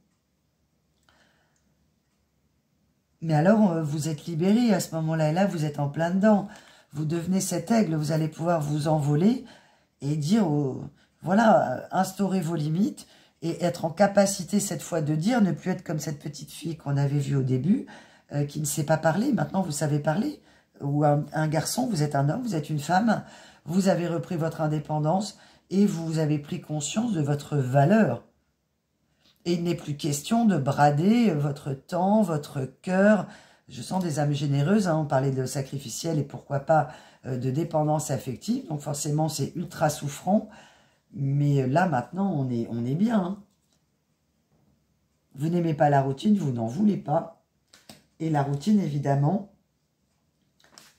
Mais alors, vous êtes libéré à ce moment-là. Et là, vous êtes en plein dedans. vous devenez cet aigle, vous allez pouvoir vous envoler et dire, voilà, instaurez vos limites et être en capacité cette fois de dire, ne plus être comme cette petite fille qu'on avait vue au début, qui ne sait pas parler. Maintenant, vous savez parler. Ou un garçon, vous êtes un homme, vous êtes une femme, vous avez repris votre indépendance et vous avez pris conscience de votre valeur. Et il n'est plus question de brader votre temps, votre cœur. Je sens des âmes généreuses, hein, on parlait de sacrificiel et pourquoi pas de dépendance affective. Donc forcément, c'est ultra souffrant. Mais là, maintenant, on est bien. Hein. Vous n'aimez pas la routine, vous n'en voulez pas. Et la routine, évidemment,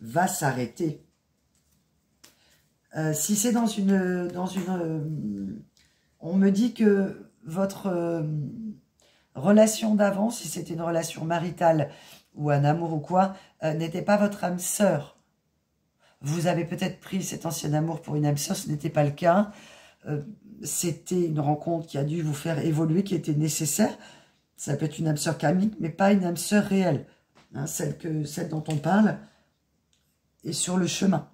va s'arrêter. Si c'est dans une on me dit que votre relation d'avant, si c'était une relation maritale ou un amour ou quoi, n'était pas votre âme sœur. Vous avez peut-être pris cet ancien amour pour une âme sœur, ce n'était pas le cas. C'était une rencontre qui a dû vous faire évoluer, qui était nécessaire. Ça peut être une âme sœur karmique, mais pas une âme sœur réelle. Hein, celle dont on parle est sur le chemin.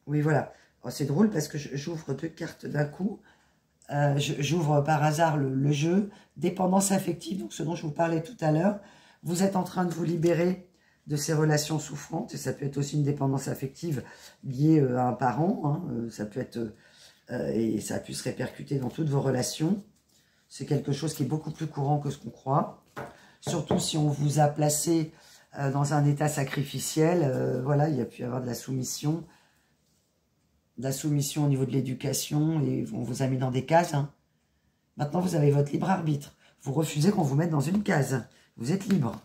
Oui, voilà. Oh, c'est drôle parce que j'ouvre 2 cartes d'un coup. J'ouvre par hasard le jeu. Dépendance affective, donc ce dont je vous parlais tout à l'heure. Vous êtes en train de vous libérer de ces relations souffrantes. Et ça peut être aussi une dépendance affective liée à un parent. Hein. Ça peut être... et ça a pu se répercuter dans toutes vos relations. C'est quelque chose qui est beaucoup plus courant que ce qu'on croit. Surtout si on vous a placé dans un état sacrificiel. Voilà, il y a pu y avoir de la soumission. De la soumission au niveau de l'éducation. Et on vous a mis dans des cases. Hein. Maintenant, vous avez votre libre arbitre. Vous refusez qu'on vous mette dans une case. Vous êtes libre.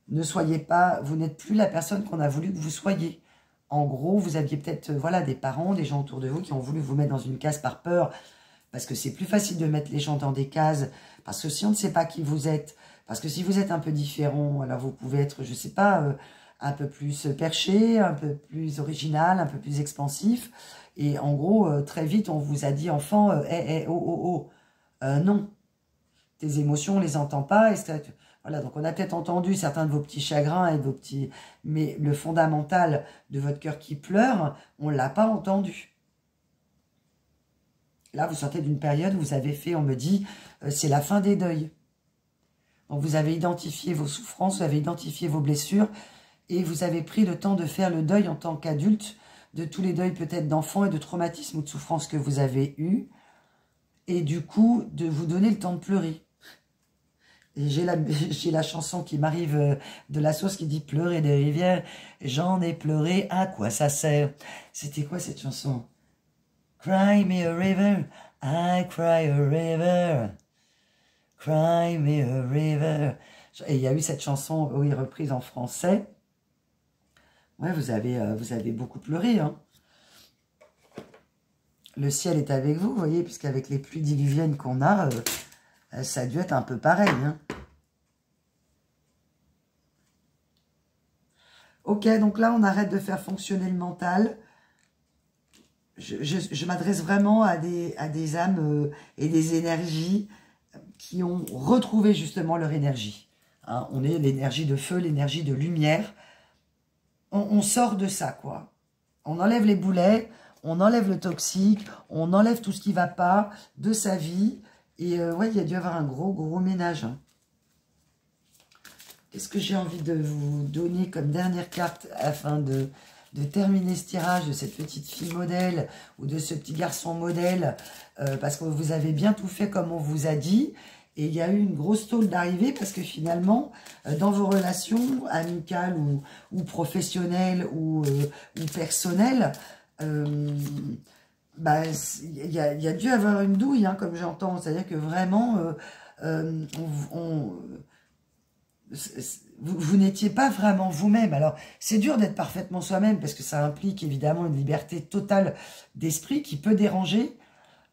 Ne soyez pas... Vous n'êtes plus la personne qu'on a voulu que vous soyez. En gros, vous aviez peut-être voilà, des parents, des gens autour de vous qui ont voulu vous mettre dans une case par peur. Parce que c'est plus facile de mettre les gens dans des cases. Parce que si on ne sait pas qui vous êtes, parce que si vous êtes un peu différent, alors vous pouvez être, je ne sais pas, un peu plus perché, un peu plus original, un peu plus expansif. Et en gros, très vite, on vous a dit, enfant, non. Tes émotions, on ne les entend pas. Voilà, donc on a peut-être entendu certains de vos petits chagrins et de vos petits... Mais le fondamental de votre cœur qui pleure, on ne l'a pas entendu. Là, vous sortez d'une période où vous avez fait, on me dit, c'est la fin des deuils. Donc, vous avez identifié vos souffrances, vous avez identifié vos blessures, et vous avez pris le temps de faire le deuil en tant qu'adulte, de tous les deuils peut-être d'enfants et de traumatismes ou de souffrances que vous avez eus, et du coup, de vous donner le temps de pleurer. Et j'ai la chanson qui m'arrive de la sauce qui dit « Pleurer des rivières, j'en ai pleuré, à quoi ça sert ?» C'était quoi cette chanson ? Cry me a river, I cry a river. Cry me a river. Et il y a eu cette chanson, oui, reprise en français. Ouais, vous avez beaucoup pleuré, hein. Le ciel est avec vous, vous voyez, puisqu'avec les pluies diluviennes qu'on a, ça a dû être un peu pareil, hein. Ok, donc là, on arrête de faire fonctionner le mental. Je m'adresse vraiment à des âmes et des énergies qui ont retrouvé justement leur énergie. Hein, on est l'énergie de feu, l'énergie de lumière. On sort de ça, quoi. On enlève les boulets, on enlève le toxique, on enlève tout ce qui ne va pas de sa vie. Et ouais, il y a dû y avoir un gros ménage. Hein. Qu'est-ce que j'ai envie de vous donner comme dernière carte afin de terminer ce tirage de cette petite fille modèle ou de ce petit garçon modèle, parce que vous avez bien tout fait comme on vous a dit, et il y a eu une grosse tôle d'arrivée, parce que finalement, dans vos relations amicales ou professionnelles ou personnelles, bah, il y a dû avoir une douille, hein, comme j'entends, c'est-à-dire que vraiment, vous n'étiez pas vraiment vous-même. Alors, c'est dur d'être parfaitement soi-même parce que ça implique évidemment une liberté totale d'esprit qui peut déranger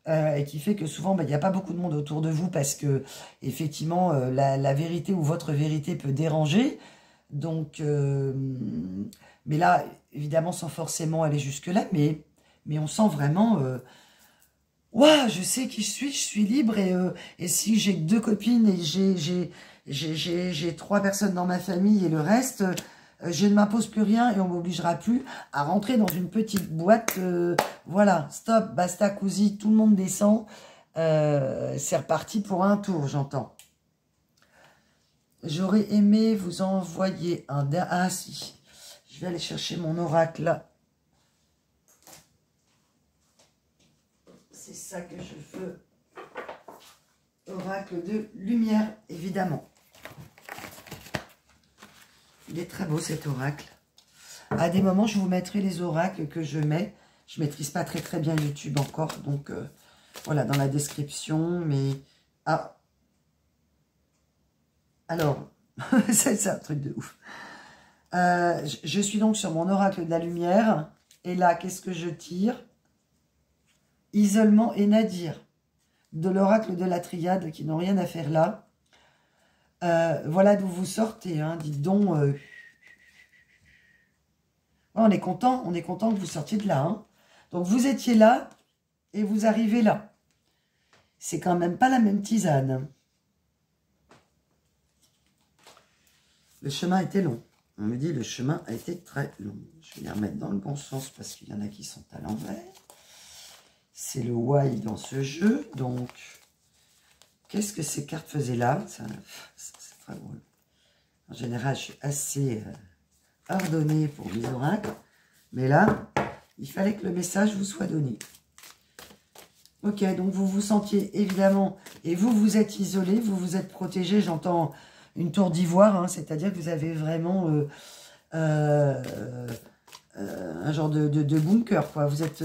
et qui fait que souvent, bah, il n'y a pas beaucoup de monde autour de vous parce que, effectivement, la vérité ou votre vérité peut déranger. Donc, mais là, évidemment, sans forcément aller jusque-là, mais on sent vraiment... Ouah, je sais qui je suis libre et si j'ai que 2 copines et j'ai 3 personnes dans ma famille et le reste, je ne m'impose plus rien et on m'obligera plus à rentrer dans une petite boîte. Voilà, stop, basta, cousi, tout le monde descend. C'est reparti pour un tour, j'entends. J'aurais aimé vous envoyer un... Ah si, je vais aller chercher mon oracle là. C'est ça que je veux. Oracle de lumière, évidemment. Il est très beau cet oracle. À des moments, je vous mettrai les oracles que je mets. Je ne maîtrise pas très bien YouTube encore. Donc, voilà, dans la description. Mais, ah. Alors, c'est un truc de ouf. Je suis donc sur mon oracle de la lumière. Et là, qu'est-ce que je tire? Isolement et nadir. De l'oracle de la triade qui n'ont rien à faire là. Voilà d'où vous sortez, hein, dites donc. On est content que vous sortiez de là. Hein. Donc vous étiez là et vous arrivez là. C'est quand même pas la même tisane. Le chemin était long. On me dit le chemin a été très long. Je vais les remettre dans le bon sens parce qu'il y en a qui sont à l'envers. C'est le why dans ce jeu. Donc, qu'est-ce que ces cartes faisaient là? C'est très drôle. En général, je suis assez ordonnée pour mes oracles. Mais là, il fallait que le message vous soit donné. Ok, donc vous vous sentiez évidemment, et vous vous êtes isolé, vous vous êtes protégé. J'entends une tour d'ivoire, hein, c'est-à-dire que vous avez vraiment un genre de bunker, quoi. Vous êtes,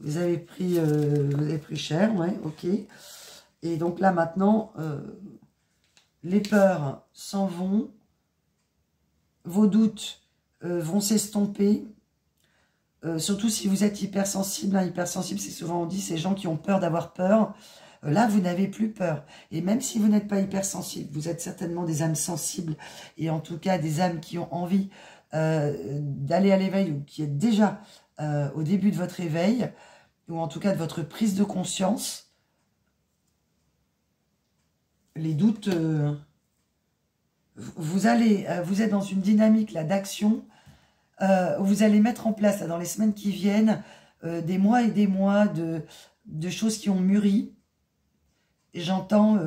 vous avez pris cher, ouais, ok. Et donc là maintenant, les peurs s'en vont, vos doutes vont s'estomper. Surtout si vous êtes hypersensible. Hein, hypersensible, c'est souvent on dit, ces gens qui ont peur d'avoir peur. Là, vous n'avez plus peur. Et même si vous n'êtes pas hypersensible, vous êtes certainement des âmes sensibles. Et en tout cas, des âmes qui ont envie d'aller à l'éveil ou qui êtes déjà au début de votre éveil, ou en tout cas de votre prise de conscience. Les doutes, vous êtes dans une dynamique là d'action. Vous allez mettre en place là, dans les semaines qui viennent des mois et des mois de choses qui ont mûri. J'entends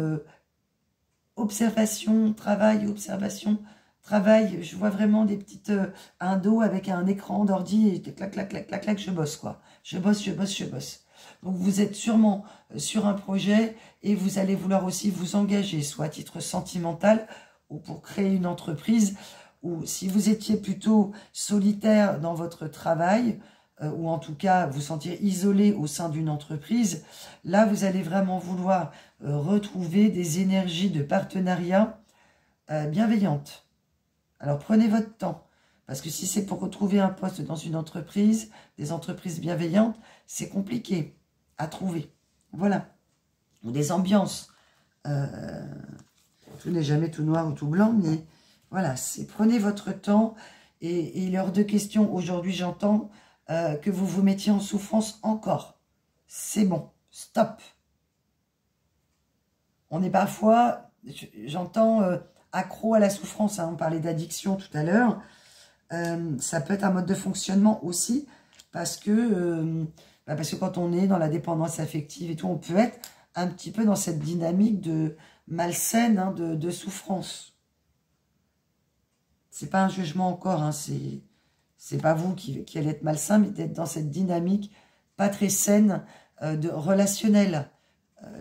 observation, travail, observation, travail. Je vois vraiment des petites un dos avec un écran d'ordi et clac, clac, clac, clac, clac, je bosse quoi. Je bosse. Donc vous êtes sûrement sur un projet et vous allez vouloir aussi vous engager, soit à titre sentimental ou pour créer une entreprise. Ou si vous étiez plutôt solitaire dans votre travail, ou en tout cas vous sentir isolé au sein d'une entreprise, là vous allez vraiment vouloir retrouver des énergies de partenariat bienveillantes. Alors prenez votre temps, parce que si c'est pour retrouver un poste dans une entreprise, des entreprises bienveillantes, c'est compliqué à trouver. Voilà. Ou des ambiances. Tout n'est jamais tout noir ou tout blanc, mais... Voilà, prenez votre temps et il est hors de question. Aujourd'hui, j'entends que vous vous mettiez en souffrance encore. C'est bon, stop. On est parfois, j'entends, accro à la souffrance. Hein, on parlait d'addiction tout à l'heure. Ça peut être un mode de fonctionnement aussi parce que quand on est dans la dépendance affective et tout, on peut être un petit peu dans cette dynamique de malsaine, hein, de souffrance. C'est pas un jugement encore, hein, c'est pas vous qui allez être malsain, mais d'être dans cette dynamique pas très saine de relationnelle.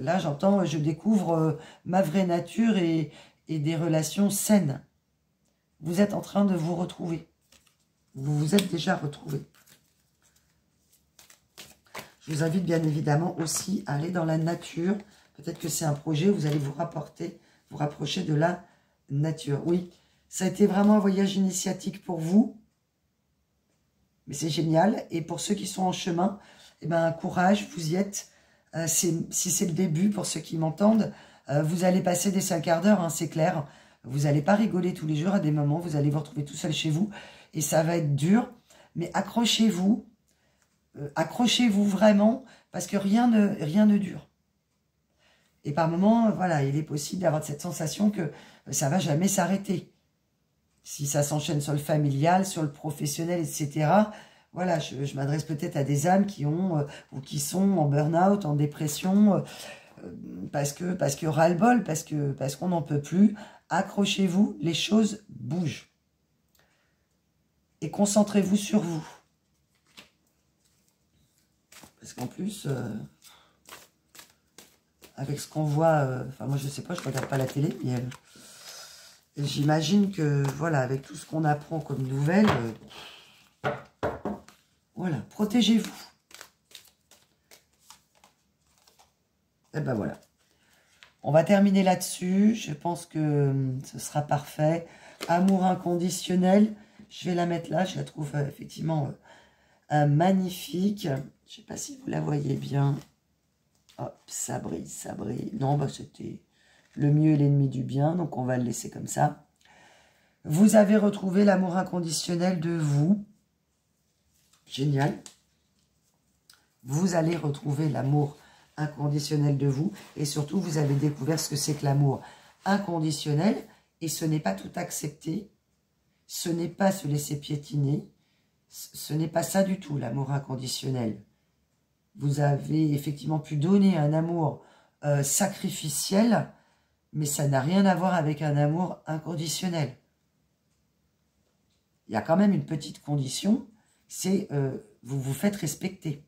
Là, j'entends, je découvre ma vraie nature et des relations saines. Vous êtes en train de vous retrouver. Vous vous êtes déjà retrouvé. Je vous invite bien évidemment aussi à aller dans la nature. Peut-être que c'est un projet où vous allez vous rapprocher de la nature. Oui. Ça a été vraiment un voyage initiatique pour vous. Mais c'est génial. Et pour ceux qui sont en chemin, eh ben, courage, vous y êtes. Si c'est le début, pour ceux qui m'entendent, vous allez passer des 5 quarts d'heure, hein, c'est clair. Vous n'allez pas rigoler tous les jours. À des moments, vous allez vous retrouver tout seul chez vous. Et ça va être dur. Mais accrochez-vous. accrochez-vous vraiment, parce que rien ne dure. Et par moments, voilà, il est possible d'avoir cette sensation que ça va jamais s'arrêter. Si ça s'enchaîne sur le familial, sur le professionnel, etc. Voilà, je m'adresse peut-être à des âmes qui ont ou qui sont en burn-out, en dépression, parce que ras-le-bol, parce qu'on n'en peut plus. Accrochez-vous, les choses bougent. Et concentrez-vous sur vous. Parce qu'en plus, avec ce qu'on voit, enfin moi je sais pas, je regarde pas la télé, mais j'imagine que, voilà, avec tout ce qu'on apprend comme nouvelles, voilà, protégez-vous. Et ben voilà. On va terminer là-dessus. Je pense que ce sera parfait. Amour inconditionnel. Je vais la mettre là. Je la trouve effectivement magnifique. Je ne sais pas si vous la voyez bien. Hop, ça brille, ça brille. Non, bah c'était le mieux est l'ennemi du bien. Donc, on va le laisser comme ça. Vous avez retrouvé l'amour inconditionnel de vous. Génial. Vous allez retrouver l'amour inconditionnel de vous. Et surtout, vous avez découvert ce que c'est que l'amour inconditionnel. Et ce n'est pas tout accepter. Ce n'est pas se laisser piétiner. Ce n'est pas ça du tout, l'amour inconditionnel. Vous avez effectivement pu donner un amour sacrificiel, mais ça n'a rien à voir avec un amour inconditionnel. Il y a quand même une petite condition, c'est vous vous faites respecter.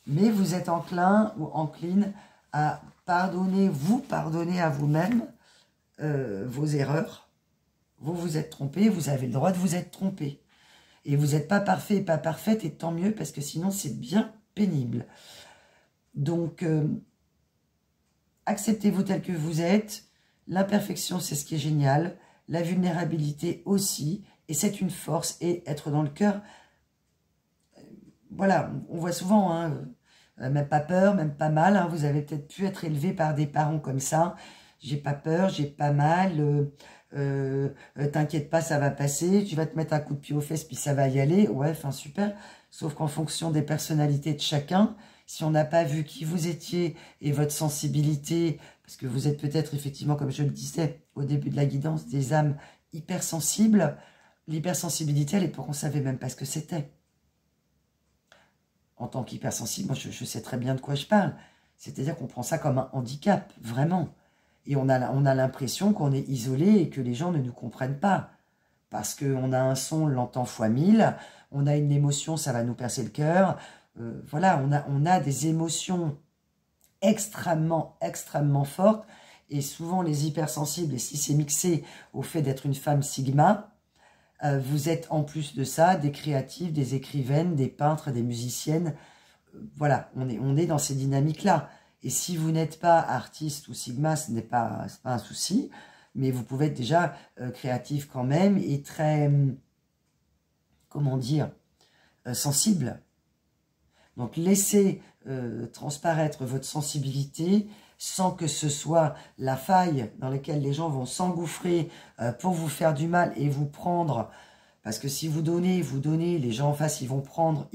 Mais vous êtes enclin ou encline à vous pardonner à vous-même vos erreurs. Vous vous êtes trompé, vous avez le droit de vous être trompé. Et vous n'êtes pas parfait et pas parfaite, et tant mieux, parce que sinon c'est bien pénible. Donc, acceptez-vous tel que vous êtes. L'imperfection, c'est ce qui est génial. La vulnérabilité aussi. Et c'est une force. Et être dans le cœur, voilà, on voit souvent, hein, même pas peur, même pas mal. Hein, vous avez peut-être pu être élevé par des parents comme ça. J'ai pas peur, j'ai pas mal. T'inquiète pas, ça va passer. Tu vas te mettre un coup de pied aux fesses, puis ça va y aller. Ouais, enfin super. Sauf qu'en fonction des personnalités de chacun, si on n'a pas vu qui vous étiez et votre sensibilité, parce que vous êtes peut-être effectivement, comme je le disais au début de la guidance, des âmes hypersensibles. L'hypersensibilité, à l'époque, on ne savait même pas ce que c'était. En tant qu'hypersensible, moi, je sais très bien de quoi je parle. C'est-à-dire qu'on prend ça comme un handicap, vraiment. Et on a l'impression qu'on est isolé et que les gens ne nous comprennent pas. Parce qu'on a un son, on l'entend fois 1000. On a une émotion, ça va nous percer le cœur. Voilà, on a des émotions extrêmement, extrêmement fortes. Et souvent, les hypersensibles, et si c'est mixé au fait d'être une femme sigma, vous êtes en plus de ça des créatives, des écrivaines, des peintres, des musiciennes. Voilà, on est dans ces dynamiques-là. Et si vous n'êtes pas artiste ou sigma, ce n'est pas un souci, mais vous pouvez être déjà créatif quand même et très, comment dire, sensible. Donc laissez transparaître votre sensibilité sans que ce soit la faille dans laquelle les gens vont s'engouffrer pour vous faire du mal et vous prendre. Parce que si vous donnez, les gens en face, ils vont prendre.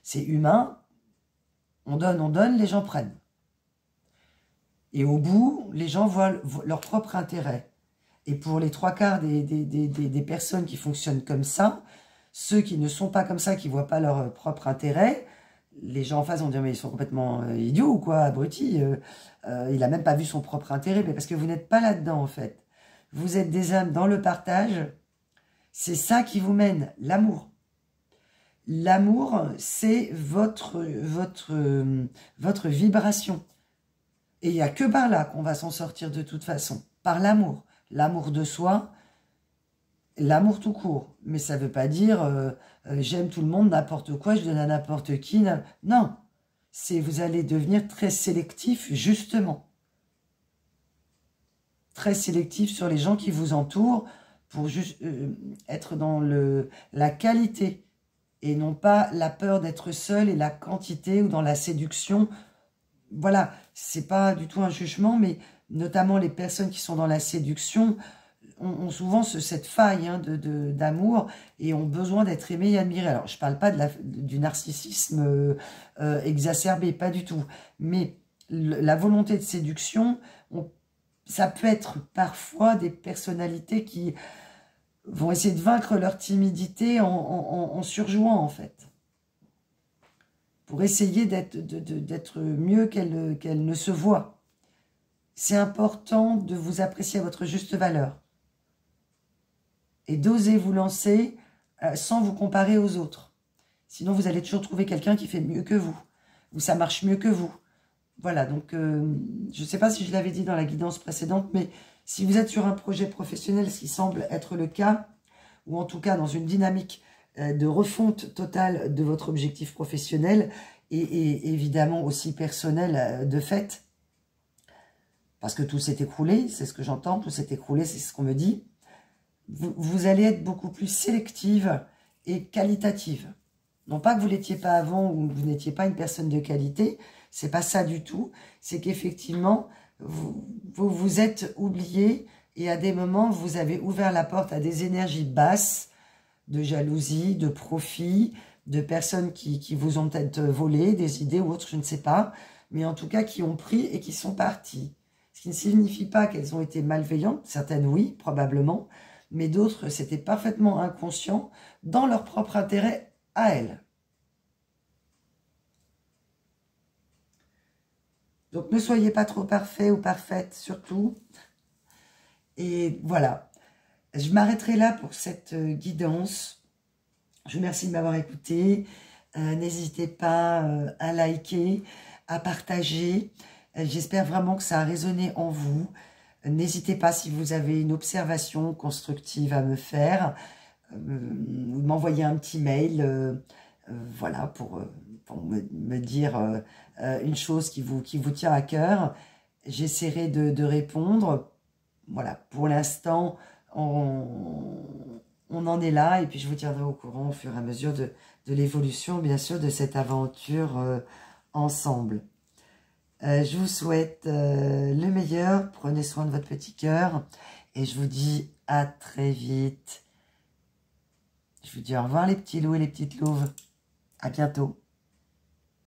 C'est humain. On donne, les gens prennent. Et au bout, les gens voient leur propre intérêt. Et pour les 3/4 des personnes qui fonctionnent comme ça, ceux qui ne sont pas comme ça, qui ne voient pas leur propre intérêt, les gens en face vont dire, mais ils sont complètement idiots ou quoi, abrutis. Il n'a même pas vu son propre intérêt, mais parce que vous n'êtes pas là-dedans, en fait. Vous êtes des âmes dans le partage. C'est ça qui vous mène, l'amour. L'amour, c'est votre vibration. Et il n'y a que par là qu'on va s'en sortir de toute façon. Par l'amour. L'amour de soi, l'amour tout court. Mais ça ne veut pas dire j'aime tout le monde, n'importe quoi, je donne à n'importe qui. Non. C'est vous allez devenir très sélectif, justement. Très sélectif sur les gens qui vous entourent pour juste être dans la qualité. Et non pas la peur d'être seul et la quantité ou dans la séduction. Voilà, c'est pas du tout un jugement, mais notamment les personnes qui sont dans la séduction, ont souvent cette faille hein, d'amour et ont besoin d'être aimés et admirés. Alors, je ne parle pas du narcissisme exacerbé, pas du tout. Mais la volonté de séduction, ça peut être parfois des personnalités qui vont essayer de vaincre leur timidité en surjouant, en fait. Pour essayer d'être mieux qu'elle ne se voit. C'est important de vous apprécier à votre juste valeur. Et d'oser vous lancer sans vous comparer aux autres. Sinon, vous allez toujours trouver quelqu'un qui fait mieux que vous. Ou ça marche mieux que vous. Voilà, donc je ne sais pas si je l'avais dit dans la guidance précédente, mais si vous êtes sur un projet professionnel, ce qui semble être le cas, ou en tout cas dans une dynamique de refonte totale de votre objectif professionnel, et évidemment aussi personnel de fait, parce que tout s'est écroulé, c'est ce que j'entends, tout s'est écroulé, c'est ce qu'on me dit, vous allez être beaucoup plus sélective et qualitative. Non pas que vous ne l'étiez pas avant ou que vous n'étiez pas une personne de qualité, c'est pas ça du tout. C'est qu'effectivement, vous vous êtes oublié et à des moments, vous avez ouvert la porte à des énergies basses, de jalousie, de profit, de personnes qui vous ont peut-être volé des idées ou autres, je ne sais pas, mais en tout cas qui ont pris et qui sont partis. Ce qui ne signifie pas qu'elles ont été malveillantes, certaines oui, probablement, mais d'autres, c'était parfaitement inconscient dans leur propre intérêt à elles. Donc, ne soyez pas trop parfait ou parfaite, surtout. Et voilà. Je m'arrêterai là pour cette guidance. Je vous remercie de m'avoir écouté. N'hésitez pas à liker, à partager. J'espère vraiment que ça a résonné en vous. N'hésitez pas si vous avez une observation constructive à me faire. Ou m'envoyer un petit mail. Voilà, pour me dire une chose qui vous tient à cœur. J'essaierai de répondre. Voilà, pour l'instant, on en est là. Et puis, je vous tiendrai au courant au fur et à mesure de l'évolution, bien sûr, de cette aventure ensemble. Je vous souhaite le meilleur. Prenez soin de votre petit cœur. Et je vous dis à très vite. Je vous dis au revoir les petits loups et les petites louves. À bientôt.